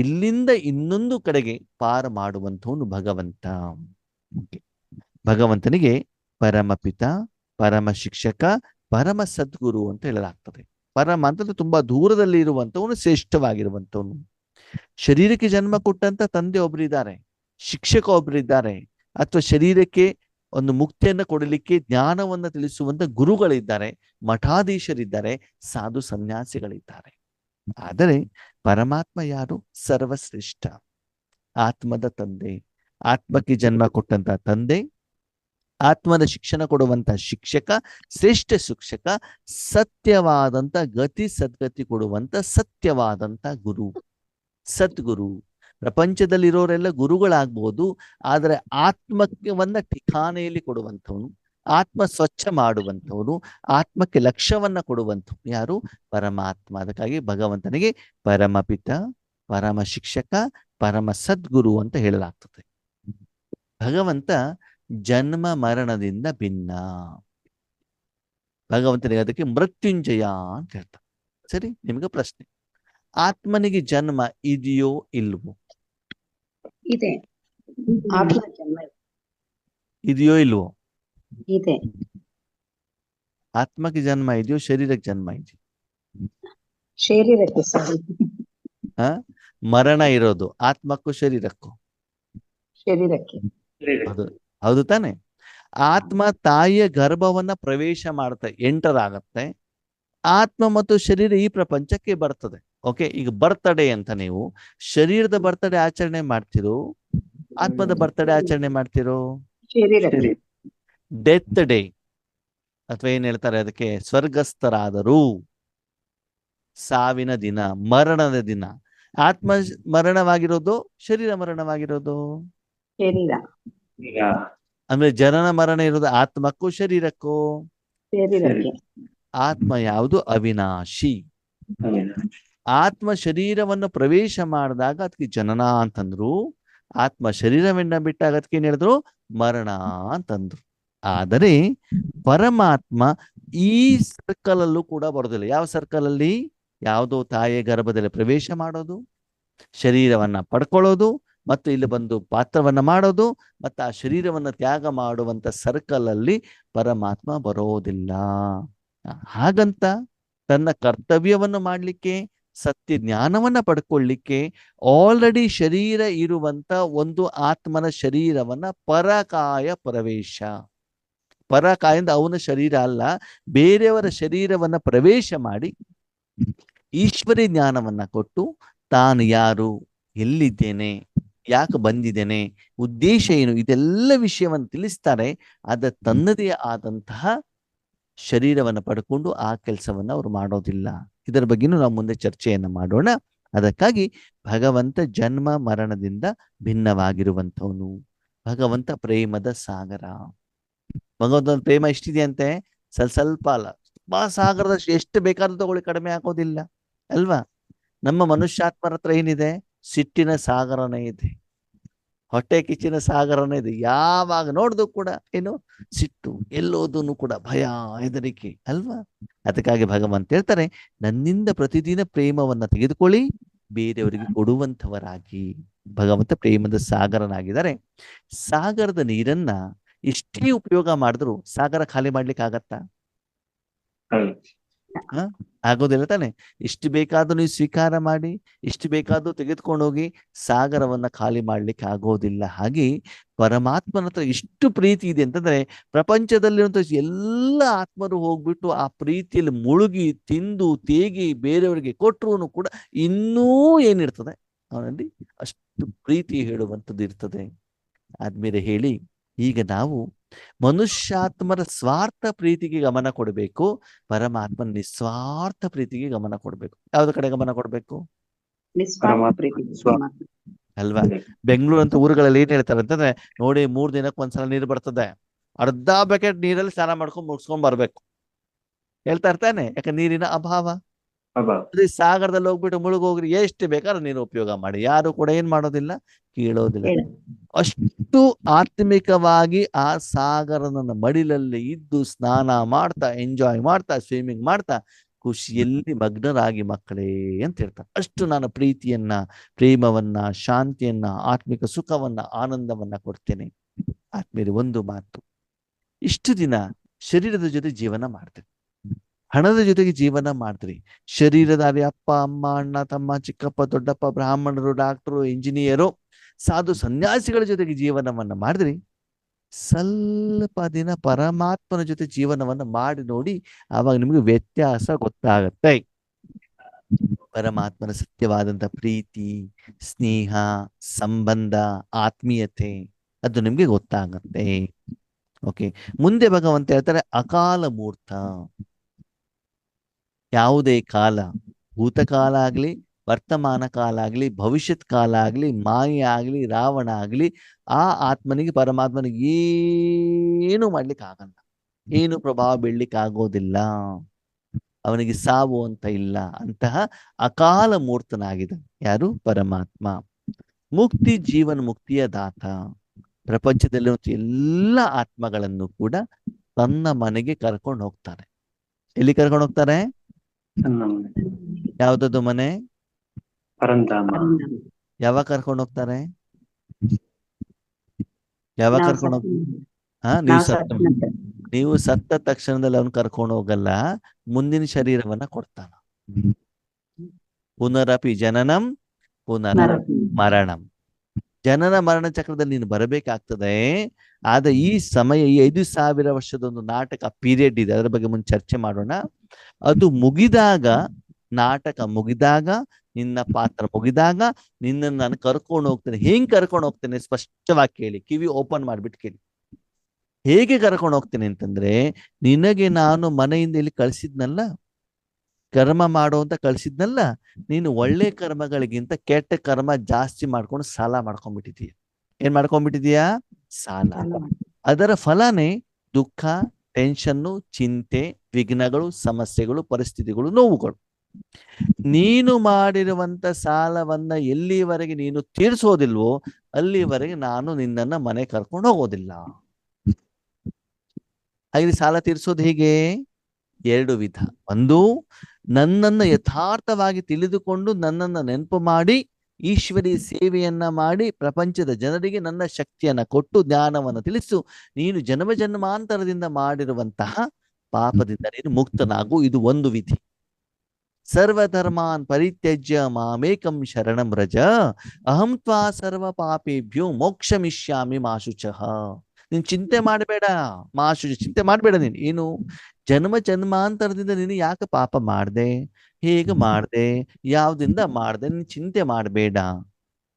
ಇಲ್ಲಿಂದ ಇನ್ನೊಂದು ಕಡೆಗೆ ಪಾರ ಮಾಡುವಂಥವನು ಭಗವಂತ. ಭಗವಂತನಿಗೆ ಪರಮಪಿತ, ಪರಮ ಶಿಕ್ಷಕ, ಪರಮ ಸದ್ಗುರು ಅಂತ ಹೇಳಲಾಗ್ತದೆ. ಪರಮ ಅಂತಂದ್ರೆ ತುಂಬಾ ದೂರದಲ್ಲಿ ಇರುವಂತವನು, ಶ್ರೇಷ್ಠವಾಗಿರುವಂತವನು. ಶರೀರಕ್ಕೆ ಜನ್ಮ ಕೊಟ್ಟಂತ ತಂದೆ ಒಬ್ಬರಿದ್ದಾರೆ, ಶಿಕ್ಷಕ ಒಬ್ಬರಿದ್ದಾರೆ, ಅಥವಾ ಶರೀರಕ್ಕೆ ಒಂದು ಮುಕ್ತಿಯನ್ನ ಕೊಡಲಿಕ್ಕೆ ಜ್ಞಾನವನ್ನ ತಿಳಿಸುವಂತ ಗುರುಗಳಿದ್ದಾರೆ, ಮಠಾಧೀಶರಿದ್ದಾರೆ, ಸಾಧು ಸನ್ಯಾಸಿಗಳಿದ್ದಾರೆ. ಆದರೆ ಪರಮಾತ್ಮ ಯಾರು? ಸರ್ವಶ್ರೇಷ್ಠ, ಆತ್ಮದ ತಂದೆ, ಆತ್ಮಕ್ಕೆ ಜನ್ಮ ಕೊಟ್ಟಂತ ತಂದೆ, ಆತ್ಮದ ಶಿಕ್ಷಣ ಕೊಡುವಂತ ಶಿಕ್ಷಕ, ಶ್ರೇಷ್ಠ ಶಿಕ್ಷಕ, ಸತ್ಯವಾದಂತ ಗತಿ ಸದ್ಗತಿ ಕೊಡುವಂತ ಸತ್ಯವಾದಂತ ಗುರು, ಸದ್ಗುರು. ಪ್ರಪಂಚದಲ್ಲಿರೋರೆಲ್ಲ ಗುರುಗಳಾಗ್ಬೋದು, ಆದರೆ ಆತ್ಮವನ್ನ ಠಿಕಾನೆಯಲ್ಲಿ ಕೊಡುವಂಥವನು, ಆತ್ಮ ಸ್ವಚ್ಛ ಮಾಡುವಂಥವನು, ಆತ್ಮಕ್ಕೆ ಲಕ್ಷ್ಯವನ್ನ ಕೊಡುವಂಥವನು ಯಾರು? ಪರಮಾತ್ಮ. ಅದಕ್ಕಾಗಿ ಭಗವಂತನಿಗೆ ಪರಮಪಿತ, ಪರಮ ಶಿಕ್ಷಕ, ಪರಮ ಸದ್ಗುರು ಅಂತ ಹೇಳಲಾಗ್ತದೆ. ಭಗವಂತ ಜನ್ಮ ಮರಣದಿಂದ ಭಿನ್ನ. ಭಗವಂತನಿಗೆ ಅದಕ್ಕೆ ಮೃತ್ಯುಂಜಯ ಅಂತ ಹೇಳ್ತಾರೆ. ಸರಿ, ನಿಮ್ಗೆ ಪ್ರಶ್ನೆ, ಆತ್ಮನಿಗೆ ಜನ್ಮ ಇದೆಯೋ ಇಲ್ವೋ? ಇದೆ. ಆತ್ಮ ಜನ್ಮ ಇದೆಯೋ ಇಲ್ವೋ? ಇದೆ. ಆತ್ಮಕ್ಕೆ ಜನ್ಮ ಇದೆಯೋ, ಶರೀರಕ್ಕೆ ಜನ್ಮ ಇದೆಯೋ? ಶರೀರಕ್ಕೆ ಸರಿ. ಮರಣ ಇರೋದು ಆತ್ಮಕ್ಕೂ ಶರೀರಕ್ಕೂ? ಶರೀರಕ್ಕೆ. ಹೌದು, ಹೌದು ತಾನೆ. ಆತ್ಮ ತಾಯಿಯ ಗರ್ಭವನ್ನ ಪ್ರವೇಶ ಮಾಡುತ್ತೆ, ಎಂಟರ್ ಆಗತ್ತೆ. ಆತ್ಮ ಮತ್ತು ಶರೀರ ಈ ಪ್ರಪಂಚಕ್ಕೆ ಬರ್ತದೆ. ಓಕೆ, ಈಗ ಬರ್ತಡೇ ಅಂತ ನೀವು ಶರೀರದ ಬರ್ತಡೇ ಆಚರಣೆ ಮಾಡ್ತಿರೋ, ಆತ್ಮದ ಬರ್ತಡೇ ಆಚರಣೆ ಮಾಡ್ತಿರೋ? ಶರೀರಕ್ಕೆ. ಡೆತ್ ಡೇ ಅಥವಾ ಏನ್ ಹೇಳ್ತಾರೆ ಅದಕ್ಕೆ, ಸ್ವರ್ಗಸ್ಥರಾದರು, ಸಾವಿನ ದಿನ, ಮರಣದ ದಿನ. ಆತ್ಮ ಮರಣವಾಗಿರೋದು, ಶರೀರ ಮರಣವಾಗಿರೋದು? ಶರೀರ. ಅಂದ್ರೆ ಜನನ ಮರಣ ಇರೋದು ಆತ್ಮಕ್ಕೂ ಶರೀರಕ್ಕೂ? ಶರೀರಕ್ಕೆ. ಆತ್ಮ ಯಾವುದು? ಅವಿನಾಶಿ. ಆತ್ಮ ಶರೀರವನ್ನು ಪ್ರವೇಶ ಮಾಡಿದಾಗ ಅದಕ್ಕೆ ಜನನ ಅಂತಂದ್ರು, ಆತ್ಮ ಶರೀರವನ್ನ ಬಿಟ್ಟಾಗ ಅದಕ್ಕೆ ಏನ್ ಹೇಳಿದ್ರು? ಮರಣ ಅಂತಂದ್ರು. ಆದರೆ ಪರಮಾತ್ಮ ಈ ಸರ್ಕಲ್ ಅಲ್ಲೂ ಕೂಡ ಬರೋದಿಲ್ಲ. ಯಾವ ಸರ್ಕಲ್ ಅಲ್ಲಿ? ಯಾವುದೋ ತಾಯಿಯ ಗರ್ಭದಲ್ಲಿ ಪ್ರವೇಶ ಮಾಡೋದು, ಶರೀರವನ್ನ ಪಡ್ಕೊಳ್ಳೋದು, ಮತ್ತು ಇಲ್ಲಿ ಬಂದು ಪಾತ್ರವನ್ನ ಮಾಡೋದು, ಮತ್ತು ಆ ಶರೀರವನ್ನ ತ್ಯಾಗ ಮಾಡುವಂತ ಸರ್ಕಲ್ ಅಲ್ಲಿ ಪರಮಾತ್ಮ ಬರೋದಿಲ್ಲ. ಹಾಗಂತ ತನ್ನ ಕರ್ತವ್ಯವನ್ನು ಮಾಡ್ಲಿಕ್ಕೆ, ಸತ್ಯ ಜ್ಞಾನವನ್ನ ಪಡ್ಕೊಳ್ಳಿಕ್ಕೆ ಆಲ್ರೆಡಿ ಶರೀರ ಇರುವಂತ ಒಂದು ಆತ್ಮನ ಶರೀರವನ್ನ ಪರಕಾಯ ಪ್ರವೇಶ, ಪರಕಾಯಿಂದ ಅವನ ಶರೀರ ಅಲ್ಲ, ಬೇರೆಯವರ ಶರೀರವನ್ನ ಪ್ರವೇಶ ಮಾಡಿ ಈಶ್ವರಿ ಜ್ಞಾನವನ್ನ ಕೊಟ್ಟು ತಾನು ಯಾರು, ಎಲ್ಲಿದ್ದೇನೆ, ಯಾಕೆ ಬಂದಿದ್ದೇನೆ, ಉದ್ದೇಶ ಏನು, ಇದೆಲ್ಲ ವಿಷಯವನ್ನು ತಿಳಿಸ್ತಾರೆ. ಅದ ತನ್ನದೇ ಆದಂತಹ ಶರೀರವನ್ನು ಪಡ್ಕೊಂಡು ಆ ಕೆಲಸವನ್ನ ಅವ್ರು ಮಾಡೋದಿಲ್ಲ. ಇದರ ಬಗ್ಗೆನೂ ನಾವು ಮುಂದೆ ಚರ್ಚೆಯನ್ನ ಮಾಡೋಣ. ಅದಕ್ಕಾಗಿ ಭಗವಂತ ಜನ್ಮ ಮರಣದಿಂದ ಭಿನ್ನವಾಗಿರುವಂಥವನು. ಭಗವಂತ ಪ್ರೇಮದ ಸಾಗರ. ಭಗವಂತನ ಪ್ರೇಮ ಎಷ್ಟಿದೆಯಂತೆ? ಸ್ವಲ್ಪ ಅಲ್ಲ, ತುಂಬಾ ಸಾಗರದಷ್ಟು. ಎಷ್ಟು ಬೇಕಾದ್ರೂ ತಗೊಳ್ಳಿ, ಕಡಿಮೆ ಆಗೋದಿಲ್ಲ ಅಲ್ವಾ. ನಮ್ಮ ಮನುಷ್ಯಾತ್ಮರ ಹತ್ರ ಏನಿದೆ? ಸಿಟ್ಟಿನ ಸಾಗರನೇ ಇದೆ. ಹೊಟ್ಟೆ ಕಿಚ್ಚಿನ ಸಾಗರನೇ ಇದೆ. ಯಾವಾಗ ನೋಡಿದ್ರು ಕೂಡ ಏನು ಸಿಟ್ಟು, ಎಲ್ಲೋದನ್ನು ಕೂಡ ಭಯ, ಹೆದರಿಕೆ ಅಲ್ವಾ. ಅದಕ್ಕಾಗಿ ಭಗವಂತ ಹೇಳ್ತಾರೆ, ನನ್ನಿಂದ ಪ್ರತಿದಿನ ಪ್ರೇಮವನ್ನ ತೆಗೆದುಕೊಳ್ಳಿ, ಬೇರೆಯವರಿಗೆ ಕೊಡುವಂಥವರಾಗಿ. ಭಗವಂತ ಪ್ರೇಮದ ಸಾಗರನಾಗಿದ್ದಾರೆ. ಸಾಗರದ ನೀರನ್ನ ಎಷ್ಟೇ ಉಪಯೋಗ ಮಾಡಿದ್ರು ಸಾಗರ ಖಾಲಿ ಮಾಡ್ಲಿಕ್ಕೆ ಆಗತ್ತಾ? ಆಗೋದಿಲ್ಲ ತಾನೆ. ಎಷ್ಟು ಬೇಕಾದ್ರೂ ನೀವು ಸ್ವೀಕಾರ ಮಾಡಿ, ಎಷ್ಟು ಬೇಕಾದ್ರೂ ತೆಗೆದುಕೊಂಡು ಹೋಗಿ, ಸಾಗರವನ್ನ ಖಾಲಿ ಮಾಡ್ಲಿಕ್ಕೆ ಆಗೋದಿಲ್ಲ. ಹಾಗೆ ಪರಮಾತ್ಮನ ಹತ್ರ ಎಷ್ಟು ಪ್ರೀತಿ ಇದೆ ಅಂತಂದ್ರೆ, ಪ್ರಪಂಚದಲ್ಲಿರುವಂತ ಎಲ್ಲ ಆತ್ಮರು ಹೋಗ್ಬಿಟ್ಟು ಆ ಪ್ರೀತಿಯಲ್ಲಿ ಮುಳುಗಿ ತಿಂದು ತೇಗಿ ಬೇರೆಯವರಿಗೆ ಕೊಟ್ಟರು ಕೂಡ ಇನ್ನೂ ಏನಿರ್ತದೆ ಅವನಲ್ಲಿ ಅಷ್ಟು ಪ್ರೀತಿ ಹೇಳುವಂಥದ್ದು ಇರ್ತದೆ. ಆದ್ಮೇಲೆ ಹೇಳಿ, ಈಗ ನಾವು ಮನುಷ್ಯಾತ್ಮರ ಸ್ವಾರ್ಥ ಪ್ರೀತಿಗೆ ಗಮನ ಕೊಡಬೇಕು, ಪರಮಾತ್ಮ ನಿಸ್ವಾರ್ಥ ಪ್ರೀತಿಗೆ ಗಮನ ಕೊಡ್ಬೇಕು. ಯಾವ್ದು ಕಡೆ ಗಮನ ಕೊಡ್ಬೇಕು? ನಿಸ್ವಾರ್ಥ ಪ್ರೀತಿ ಅಲ್ವಾ. ಬೆಂಗಳೂರು ಅಂತ ಊರುಗಳಲ್ಲಿ ಏನ್ ಹೇಳ್ತಾರೆ ಅಂತಂದ್ರೆ, ನೋಡಿ 3 ದಿನಕ್ಕೆ ಒಂದ್ಸಲ ನೀರು ಬರ್ತದೆ, ಅರ್ಧ ಬಕೆಟ್ ನೀರಲ್ಲಿ ಸ್ನಾನ ಮಾಡ್ಕೊಂಡ್ ಮುಗಿಸ್ಕೊಂಡ್ ಬರ್ಬೇಕು ಹೇಳ್ತಾ ಇರ್ತಾನೆ. ಯಾಕಂದ್ರೆ ನೀರಿನ ಅಭಾವ. ಸಾಗರದಲ್ಲಿ ಹೋಗ್ಬಿಟ್ಟು ಮುಳುಗೋಗ್ರಿ, ಎಷ್ಟು ಬೇಕಾದ್ರೂ ನೀರು ಉಪಯೋಗ ಮಾಡಿ, ಯಾರು ಕೂಡ ಏನ್ ಮಾಡೋದಿಲ್ಲ, ಕೀಳೋದಿಲ್ಲ. ಅಷ್ಟು ಆತ್ಮಿಕವಾಗಿ ಆ ಸಾಗರನ ಮಡಿಲಲ್ಲಿ ಇದ್ದು ಸ್ನಾನ ಮಾಡ್ತಾ, ಎಂಜಾಯ್ ಮಾಡ್ತಾ, ಸ್ವಿಮ್ಮಿಂಗ್ ಮಾಡ್ತಾ, ಖುಷಿಯಲ್ಲಿ ಮಗ್ನರಾಗಿ ಮಕ್ಕಳೇ ಅಂತ ಹೇಳ್ತಾರೆ. ಅಷ್ಟು ನಾನು ಪ್ರೀತಿಯನ್ನ, ಪ್ರೇಮವನ್ನ, ಶಾಂತಿಯನ್ನ, ಆತ್ಮಿಕ ಸುಖವನ್ನ, ಆನಂದವನ್ನ ಕೊಡ್ತೇನೆ. ಆದ್ಮೇಲೆ ಒಂದು ಮಾತು, ಇಷ್ಟು ದಿನ ಶರೀರದ ಜೊತೆ ಜೀವನ ಮಾಡ್ತೇನೆ, ಹಣದ ಜೊತೆಗೆ ಜೀವನ ಮಾಡ್ತೀರಿ. ಶರೀರದಾರಿ ಅಪ್ಪ, ಅಮ್ಮ, ಅಣ್ಣ, ತಮ್ಮ, ಚಿಕ್ಕಪ್ಪ, ದೊಡ್ಡಪ್ಪ, ಬ್ರಾಹ್ಮಣರು, ಡಾಕ್ಟರು, ಇಂಜಿನಿಯರು, ಸಾಧು ಸನ್ಯಾಸಿಗಳ ಜೊತೆಗೆ ಜೀವನವನ್ನ ಮಾಡಿದ್ರಿ. ಸ್ವಲ್ಪ ದಿನ ಪರಮಾತ್ಮನ ಜೊತೆ ಜೀವನವನ್ನ ಮಾಡಿ ನೋಡಿ, ಆವಾಗ ನಿಮ್ಗೆ ವ್ಯತ್ಯಾಸ ಗೊತ್ತಾಗತ್ತೆ. ಪರಮಾತ್ಮನ ಸತ್ಯವಾದಂತ ಪ್ರೀತಿ, ಸ್ನೇಹ, ಸಂಬಂಧ, ಆತ್ಮೀಯತೆ ಅದು ನಿಮ್ಗೆ ಗೊತ್ತಾಗತ್ತೆ. ಓಕೆ. ಮುಂದೆ ಭಗವಂತ ಹೇಳ್ತಾರೆ, ಅಕಾಲ ಮೂರ್ತ. ಯಾವುದೇ ಕಾಲ, ಭೂತಕಾಲ ಆಗ್ಲಿ, ವರ್ತಮಾನ ಕಾಲ ಆಗ್ಲಿ, ಭವಿಷ್ಯತ್ ಕಾಲ ಆಗ್ಲಿ, ಮಾಯೆ ಆಗ್ಲಿ, ರಾವಣ ಆಗ್ಲಿ, ಆ ಆತ್ಮನಿಗೆ, ಪರಮಾತ್ಮನಿಗೆ ಏನು ಮಾಡ್ಲಿಕ್ಕೆ ಆಗಲ್ಲ, ಏನು ಪ್ರಭಾವ ಬೀಳ್ಲಿಕ್ಕೆ ಆಗೋದಿಲ್ಲ. ಅವನಿಗೆ ಸಾವು ಅಂತ ಇಲ್ಲ. ಅಂತಹ ಅಕಾಲ ಮೂರ್ತನಾಗಿದೆ ಯಾರು? ಪರಮಾತ್ಮ. ಮುಕ್ತಿ, ಜೀವನ ಮುಕ್ತಿಯ ದಾತ. ಪ್ರಪಂಚದಲ್ಲಿರುವ ಎಲ್ಲ ಆತ್ಮಗಳನ್ನು ಕೂಡ ತನ್ನ ಮನೆಗೆ ಕರ್ಕೊಂಡು ಹೋಗ್ತಾರೆ. ಎಲ್ಲಿ ಕರ್ಕೊಂಡು ಹೋಗ್ತಾರೆ? ಯಾವ್ದದು ಮನೆ? ಯಾವಾಗ ಕರ್ಕೊಂಡು ಹೋಗ್ತಾರೆ? ಯಾವಾಗ ಕರ್ಕೊಂಡು ನೀವು ಸತ್ತ ತಕ್ಷಣದಲ್ಲಿ ಅವನು ಕರ್ಕೊಂಡು ಹೋಗಲ್ಲ, ಮುಂದಿನ ಶರೀರವನ್ನ ಕೊಡ್ತಾನ. ಪುನರಪಿ ಜನನಂ ಪುನರ ಮರಣಂ. ಜನನ ಮರಣ ಚಕ್ರದಲ್ಲಿ ನೀನು ಬರಬೇಕಾಗ್ತದೆ. ಆದ್ರೆ ಈ ಸಮಯ, ಈ 5,000 ವರ್ಷದ ಒಂದು ನಾಟಕ ಪೀರಿಯಡ್ ಇದೆ, ಅದರ ಬಗ್ಗೆ ಮುಂದೆ ಚರ್ಚೆ ಮಾಡೋಣ. ಅದು ಮುಗಿದಾಗ, ನಾಟಕ ಮುಗಿದಾಗ, ನಿನ್ನ ಪಾತ್ರ ಮುಗಿದಾಗ ನಿನ್ನನ್ನು ನಾನು ಕರ್ಕೊಂಡು ಹೋಗ್ತೇನೆ. ಹೆಂಗ್ ಕರ್ಕೊಂಡು ಹೋಗ್ತೇನೆ? ಸ್ಪಷ್ಟವಾಗಿ ಕೇಳಿ, ಕಿವಿ ಓಪನ್ ಮಾಡ್ಬಿಟ್ಟು ಕೇಳಿ. ಹೇಗೆ ಕರ್ಕೊಂಡು ಹೋಗ್ತೇನೆ ಅಂತಂದ್ರೆ, ನಿನಗೆ ನಾನು ಮನೆಯಿಂದ ಇಲ್ಲಿ ಕಳ್ಸಿದ್ನಲ್ಲ, ಕರ್ಮ ಮಾಡೋ ಅಂತ ಕಳ್ಸಿದ್ನಲ್ಲ, ನೀನು ಒಳ್ಳೆ ಕರ್ಮಗಳಿಗಿಂತ ಕೆಟ್ಟ ಕರ್ಮ ಜಾಸ್ತಿ ಮಾಡ್ಕೊಂಡು ಸಾಲ ಮಾಡ್ಕೊಂಡ್ಬಿಟ್ಟಿದೀಯ. ಏನ್ ಮಾಡ್ಕೊಂಡ್ಬಿಟ್ಟಿದೀಯಾ? ಸಾಲ. ಅದರ ಫಲನೇ ದುಃಖ, ಟೆನ್ಷನ್ನು, ಚಿಂತೆ, ವಿಘ್ನಗಳು, ಸಮಸ್ಯೆಗಳು, ಪರಿಸ್ಥಿತಿಗಳು, ನೋವುಗಳು. ನೀನು ಮಾಡಿರುವಂತ ಸಾಲವನ್ನ ಎಲ್ಲಿವರೆಗೆ ನೀನು ತೀರಿಸೋದಿಲ್ವೋ ಅಲ್ಲಿವರೆಗೆ ನಾನು ನಿನ್ನನ್ನ ಮನೆ ಕರ್ಕೊಂಡು ಹೋಗೋದಿಲ್ಲ. ಹಾಗೆ ಸಾಲ ತೀರಿಸೋದು ಹೇಗೆ? 2 ವಿಧ. ಒಂದು, ನನ್ನನ್ನು ಯಥಾರ್ಥವಾಗಿ ತಿಳಿದುಕೊಂಡು ನನ್ನನ್ನ ನೆನಪು ಮಾಡಿ ಈಶ್ವರಿ ಸೇವೆಯನ್ನ ಮಾಡಿ ಪ್ರಪಂಚದ ಜನರಿಗೆ ನನ್ನ ಶಕ್ತಿಯನ್ನ ಕೊಟ್ಟು ಜ್ಞಾನವನ್ನು ತಿಳಿಸು. ನೀನು ಜನ್ಮ ಜನ್ಮಾಂತರದಿಂದ ಮಾಡಿರುವಂತಹ ಪಾಪದಿಂದ ನೀನು ಮುಕ್ತನಾಗು. ಇದು ಒಂದು ವಿಧಿ. ಸರ್ವಧರ್ಮಾನ್ ಪರಿತ್ಯಜ್ಯ ಮಾಮೇಕಂ ಶರಣಂ ವ್ರಜ ಅಹಂ ತ್ವಾ ಸರ್ವ ಪಾಪೇಭ್ಯೋ ಮೋಕ್ಷಮಿಷ್ಯಾಮಿ ಮಾ ಶುಚಃ. ನೀನ್ ಚಿಂತೆ ಮಾಡಬೇಡ, ಮಾಶುಚ, ಚಿಂತೆ ಮಾಡಬೇಡ. ನೀನು ಏನು ಜನ್ಮ ಜನ್ಮಾಂತರದಿಂದ ನೀನು ಯಾಕೆ ಪಾಪ ಮಾಡ್ದೆ, ಹೇಗೆ ಮಾಡ್ದೆ, ಯಾವ್ದಿಂದ ಮಾಡ್ದೆ, ನೀನು ಚಿಂತೆ ಮಾಡಬೇಡ.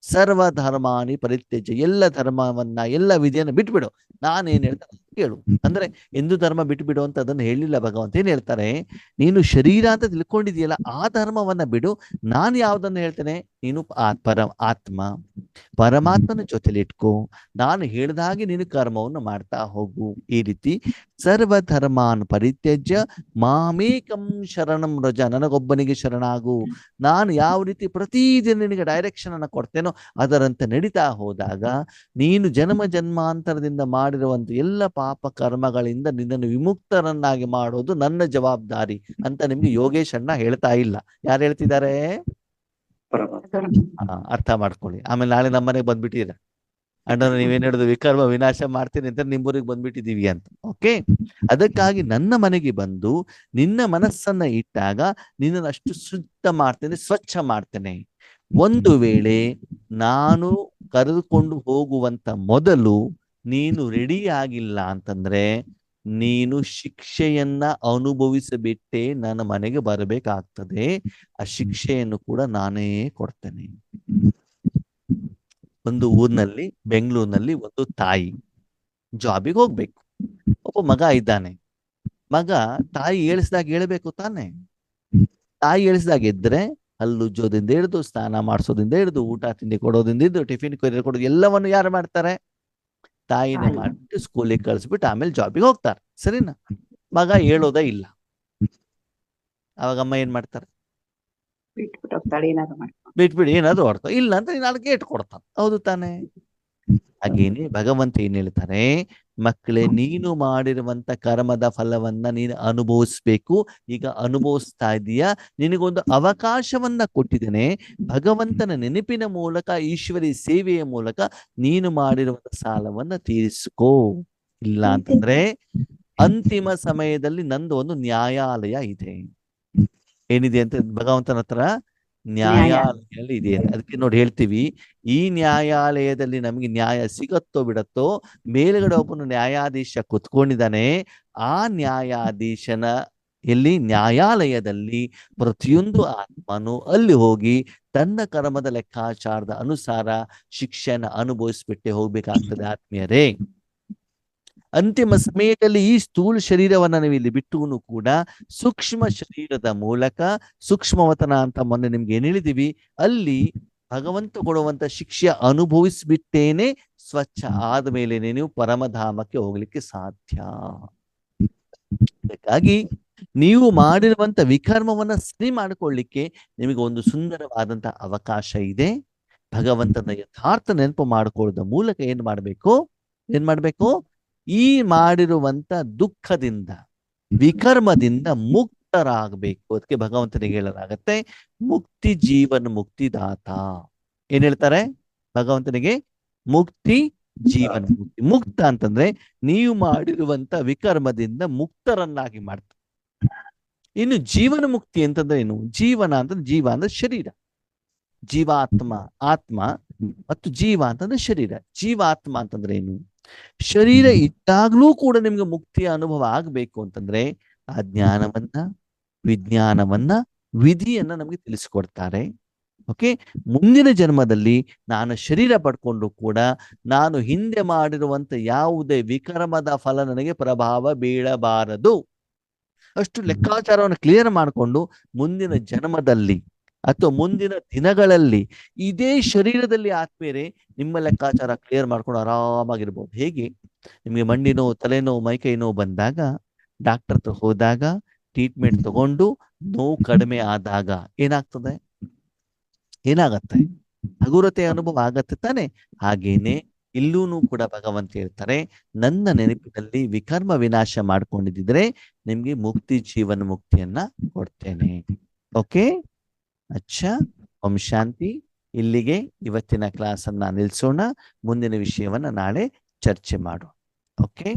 ಸರ್ವ ಧರ್ಮಾನಿ ಪರಿತ್ಯಜ್ಯ, ಎಲ್ಲ ಧರ್ಮವನ್ನ, ಎಲ್ಲ ವಿಧಿಯನ್ನ ಬಿಟ್ಬಿಡು. ನಾನೇನ್ ಹೇಳ್ತಾರೆ ಕೇಳು. ಅಂದ್ರೆ ಎಂದು ಧರ್ಮ ಬಿಟ್ಬಿಡು ಅಂತ ಅದನ್ನು ಹೇಳಿಲ್ಲ ಭಗವಂತ. ಏನ್ ಹೇಳ್ತಾರೆ? ನೀನು ಶರೀರ ಅಂತ ತಿಳ್ಕೊಂಡಿದೆಯಲ್ಲ, ಆ ಧರ್ಮವನ್ನ ಬಿಡು. ನಾನು ಯಾವ್ದನ್ನ ಹೇಳ್ತೇನೆ? ನೀನು ಆತ್ಮ, ಪರಮಾತ್ಮನ ಜೊತೆಲಿ ಇಟ್ಕೋ, ನಾನು ಹೇಳಿದಾಗೆ ನೀನು ಕರ್ಮವನ್ನು ಮಾಡ್ತಾ ಹೋಗು. ಈ ರೀತಿ ಸರ್ವಧರ್ಮಾನ್ ಪರಿತ್ಯಜ್ಯ ಮಾಮೇಕಂ ಶರಣಂ ವ್ರಜ, ನನಗೊಬ್ಬನಿಗೆ ಶರಣಾಗು. ನಾನು ಯಾವ ರೀತಿ ಪ್ರತಿದಿನ ನಿನಗೆ ಡೈರೆಕ್ಷನ್ ಅನ್ನು ಕೊಡ್ತೇನೋ ಅದರಂತೆ ನಡೀತಾ ಹೋದಾಗ ನೀನು ಜನ್ಮ ಜನ್ಮಾಂತರದಿಂದ ಮಾಡಿರುವಂತ ಎಲ್ಲ ಪಾಪ ಕರ್ಮಗಳಿಂದ ನಿನ್ನನ್ನು ವಿಮುಕ್ತರನ್ನಾಗಿ ಮಾಡೋದು ನನ್ನ ಜವಾಬ್ದಾರಿ ಅಂತ ನಿಮ್ಗೆ ಯೋಗೇಶ್ ಅಣ್ಣ ಹೇಳ್ತಾ ಇಲ್ಲ. ಯಾರು ಹೇಳ್ತಿದ್ದಾರೆ? ಅರ್ಥ ಮಾಡ್ಕೊಳ್ಳಿ. ಆಮೇಲೆ ನಾಳೆ ನಮ್ಮನೆಗೆ ಬಂದ್ಬಿಟ್ಟಿರ ಅಣ್ಣ ನೀವೇನ್ ಹೇಳಿದ್ರು ವಿಕರ್ಮ ವಿನಾಶ ಮಾಡ್ತೀನಿ ಅಂತ ನಿಮ್ಮೂರಿಗೆ ಬಂದ್ಬಿಟ್ಟಿದೀವಿ ಅಂತ. ಓಕೆ, ಅದಕ್ಕಾಗಿ ನನ್ನ ಮನೆಗೆ ಬಂದು ನಿನ್ನ ಮನಸ್ಸನ್ನ ಇಟ್ಟಾಗ ನಿನ್ನನ್ನು ಅಷ್ಟು ಶುದ್ಧ ಮಾಡ್ತೇನೆ, ಸ್ವಚ್ಛ ಮಾಡ್ತೇನೆ. ಒಂದು ವೇಳೆ ನಾನು ಕರೆದುಕೊಂಡು ಹೋಗುವಂತ ಮೊದಲು ನೀನು ರೆಡಿ ಆಗಿಲ್ಲ ಅಂತಂದ್ರೆ ನೀನು ಶಿಕ್ಷೆಯನ್ನ ಅನುಭವಿಸಬಿಟ್ಟೆ ನನ್ನ ಮನೆಗೆ ಬರಬೇಕಾಗ್ತದೆ. ಆ ಶಿಕ್ಷೆಯನ್ನು ಕೂಡ ನಾನೇ ಕೊಡ್ತೇನೆ. ಒಂದು ಊರಿನಲ್ಲಿ, ಬೆಂಗಳೂರಿನಲ್ಲಿ ಒಂದು ತಾಯಿ ಜಾಬಿಗೆ ಹೋಗ್ಬೇಕು. ಒಬ್ಬ ಮಗ ಇದ್ದಾನೆ. ಮಗ ತಾಯಿ ಹೇಳಿಸಿದಾಗ ಹೇಳ್ಬೇಕು ತಾನೆ. ತಾಯಿ ಹೇಳಿಸಿದಾಗ ಇದ್ರೆ ಹಲ್ಲುಜ್ಜೋದಿಂದ ಹಿಡಿದು, ಸ್ನಾನ ಮಾಡಿಸೋದಿಂದ ಹಿಡಿದು, ಊಟ ತಿಂಡಿ ಕೊಡೋದಿಂದ ಹಿಡಿದು, ಟಿಫಿನ್ ಕೊಡೋದು ಎಲ್ಲವನ್ನು ಯಾರು ಮಾಡ್ತಾರೆ? ತಾಯಿನೇ ಮಾಡ್ಬಿಟ್ಟು ಸ್ಕೂಲಿಗೆ ಕಳಿಸ್ಬಿಟ್ಟು ಆಮೇಲೆ ಜಾಬಿಗೆ ಹೋಗ್ತಾರೆ. ಸರಿನಾ? ಮಗ ಹೇಳೋದೇ ಇಲ್ಲ. ಅವಾಗ ಅಮ್ಮ ಏನ್ ಮಾಡ್ತಾರೆ? ಬಿಟ್ಬಿಡಿ ಏನಾದ್ರು ಹೊಡ್ಕೊ, ಇಲ್ಲ ಅಂತ ನಾನು ಗೇಟ್ ಕೊಡ್ತಾನೆ. ಹೌದು ತಾನೆ? ಹಾಗೇನೆ ಭಗವಂತ ಏನ್ ಹೇಳ್ತಾರೆ, ಮಕ್ಕಳೇ ನೀನು ಮಾಡಿರುವಂತ ಕರ್ಮದ ಫಲವನ್ನ ನೀನು ಅನುಭವಿಸ್ಬೇಕು. ಈಗ ಅನುಭವಿಸ್ತಾ ಇದೀಯಾ, ನಿನಗೊಂದು ಅವಕಾಶವನ್ನ ಕೊಟ್ಟಿದ್ದೇನೆ. ಭಗವಂತನ ನೆನಪಿನ ಮೂಲಕ, ಈಶ್ವರಿ ಸೇವೆಯ ಮೂಲಕ ನೀನು ಮಾಡಿರುವಂತ ಸಾಲವನ್ನ ತೀರಿಸ್ಕೋ. ಇಲ್ಲ ಅಂತಂದ್ರೆ ಅಂತಿಮ ಸಮಯದಲ್ಲಿ ನಂದು ಒಂದು ನ್ಯಾಯಾಲಯ ಇದೆ. ಏನಿದೆ ಅಂತ ಭಗವಂತನ ಹತ್ರ ನ್ಯಾಯಾಲಯದಲ್ಲಿ ಇದೆ. ಅದಕ್ಕೆ ನೋಡಿ ಹೇಳ್ತೀವಿ, ಈ ನ್ಯಾಯಾಲಯದಲ್ಲಿ ನಮಗೆ ನ್ಯಾಯ ಸಿಗತ್ತೋ ಬಿಡತ್ತೋ, ಮೇಲ್ಗಡೆ ಒಬ್ಬನು ನ್ಯಾಯಾಧೀಶ ಕುತ್ಕೊಂಡಿದ್ದಾನೆ. ಆ ನ್ಯಾಯಾಧೀಶನ ನ್ಯಾಯಾಲಯದಲ್ಲಿ ಪ್ರತಿಯೊಂದು ಆತ್ಮನು ಅಲ್ಲಿ ಹೋಗಿ ತನ್ನ ಕರ್ಮದ ಲೆಕ್ಕಾಚಾರದ ಅನುಸಾರ ಶಿಕ್ಷೆನ ಅನುಭವಿಸ್ಬಿಟ್ಟೆ ಹೋಗ್ಬೇಕಾಗ್ತದೆ. ಆತ್ಮೀಯರೇ, ಅಂತಿಮ ಸಮಯದಲ್ಲಿ ಈ ಸ್ಥೂಲ ಶರೀರವನ್ನ ನೀವು ಇಲ್ಲಿ ಬಿಟ್ಟು ಕೂಡ ಸೂಕ್ಷ್ಮ ಶರೀರದ ಮೂಲಕ, ಸೂಕ್ಷ್ಮವತನ ಅಂತ ಮೊನ್ನೆ ನಿಮ್ಗೆ ಏನ್ ಹೇಳಿದೀವಿ, ಅಲ್ಲಿ ಭಗವಂತ ಕೊಡುವಂತ ಶಿಕ್ಷೆ ಅನುಭವಿಸ್ಬಿಟ್ಟೇನೆ ಸ್ವಚ್ಛ ಆದ್ಮೇಲೆ ನೀವು ಪರಮಧಾಮಕ್ಕೆ ಹೋಗ್ಲಿಕ್ಕೆ ಸಾಧ್ಯ. ಅದಕ್ಕಾಗಿ ನೀವು ಮಾಡಿರುವಂತ ವಿಕರ್ಮವನ್ನ ಸರಿ ಮಾಡಿಕೊಳ್ಳಿಕ್ಕೆ ನಿಮಗೆ ಒಂದು ಸುಂದರವಾದಂತ ಅವಕಾಶ ಇದೆ. ಭಗವಂತನ ಯಥಾರ್ಥ ನೆನಪು ಮಾಡಿಕೊಳ್ಳೋದ ಮೂಲಕ ಏನ್ ಮಾಡ್ಬೇಕು? ಈ ಮಾಡಿರುವಂತ ದುಃಖದಿಂದ, ವಿಕರ್ಮದಿಂದ ಮುಕ್ತರಾಗಬೇಕು. ಅದಕ್ಕೆ ಭಗವಂತನಿಗೆ ಹೇಳಲಾಗತ್ತೆ, ಮುಕ್ತಿ ಜೀವನ ಮುಕ್ತಿದಾತ. ಏನ್ ಹೇಳ್ತಾರೆ ಭಗವಂತನಿಗೆ? ಮುಕ್ತಿ ಜೀವನ ಮುಕ್ತಿ. ಮುಕ್ತ ಅಂತಂದ್ರೆ ನೀವು ಮಾಡಿರುವಂತ ವಿಕರ್ಮದಿಂದ ಮುಕ್ತರನ್ನಾಗಿ ಮಾಡ್ತಾರೆ. ಇನ್ನು ಜೀವನ ಮುಕ್ತಿ ಅಂತಂದ್ರೆ ಏನು? ಜೀವನ ಅಂತಂದ್ರೆ, ಜೀವ ಅಂದ್ರೆ ಶರೀರ, ಜೀವಾತ್ಮ, ಆತ್ಮ ಮತ್ತು ಜೀವ ಅಂತಂದ್ರೆ ಶರೀರ. ಜೀವಾತ್ಮ ಅಂತಂದ್ರೆ ಏನು? ಶರೀರ ಇದ್ದಾಗ್ಲೂ ಕೂಡ ನಿಮ್ಗೆ ಮುಕ್ತಿಯ ಅನುಭವ ಆಗ್ಬೇಕು ಅಂತಂದ್ರೆ ಆ ಜ್ಞಾನವನ್ನ, ವಿಜ್ಞಾನವನ್ನ, ವಿಧಿಯನ್ನ ನಮ್ಗೆ ತಿಳಿಸ್ಕೊಡ್ತಾರೆ. ಓಕೆ, ಮುಂದಿನ ಜನ್ಮದಲ್ಲಿ ನಾನು ಶರೀರ ಪಡ್ಕೊಂಡು ಕೂಡ ನಾನು ಹಿಂದೆ ಮಾಡಿರುವಂತ ಯಾವುದೇ ವಿಕರ್ಮದ ಫಲ ನನಗೆ ಪ್ರಭಾವ ಬೀಳಬಾರದು. ಅಷ್ಟು ಲೆಕ್ಕಾಚಾರವನ್ನು ಕ್ಲಿಯರ್ ಮಾಡಿಕೊಂಡು ಮುಂದಿನ ಜನ್ಮದಲ್ಲಿ ಅಥವಾ ಮುಂದಿನ ದಿನಗಳಲ್ಲಿ ಇದೇ ಶರೀರದಲ್ಲಿ ಆತ್ಮೇರೆ ನಿಮ್ಮ ಲೆಕ್ಕಾಚಾರ ಕ್ಲಿಯರ್ ಮಾಡ್ಕೊಂಡು ಆರಾಮಾಗಿರ್ಬೋದು. ಹೇಗೆ? ನಿಮ್ಗೆ ಮಂಡಿ ನೋವು, ತಲೆನೋವು, ಮೈಕೈ ನೋವು ಬಂದಾಗ ಡಾಕ್ಟರ್ ಹತ್ರ ಹೋದಾಗ ಟ್ರೀಟ್ಮೆಂಟ್ ತಗೊಂಡು ನೋವು ಕಡಿಮೆ ಆದಾಗ ಏನಾಗತ್ತೆ? ಹಗುರತೆ ಅನುಭವ ಆಗತ್ತೆ ತಾನೆ? ಹಾಗೇನೆ ಇಲ್ಲೂ ಕೂಡ ಭಗವಂತ ಹೇಳ್ತಾರೆ, ನನ್ನ ನೆನಪಿನಲ್ಲಿ ವಿಕರ್ಮ ವಿನಾಶ ಮಾಡ್ಕೊಂಡಿದ್ರೆ ನಿಮ್ಗೆ ಮುಕ್ತಿ ಜೀವನ ಮುಕ್ತಿಯನ್ನ ಕೊಡ್ತೇನೆ. ಓಕೆ, ಅಚ್ಚಾ, ಓಂ ಶಾಂತಿ. ಇಲ್ಲಿಗೆ ಇವತ್ತಿನ ಕ್ಲಾಸ್ ಅನ್ನ ನಿಲ್ಸೋಣ. ಮುಂದಿನ ವಿಷಯವನ್ನ ನಾಳೆ ಚರ್ಚೆ ಮಾಡೋಣ. ಓಕೆ.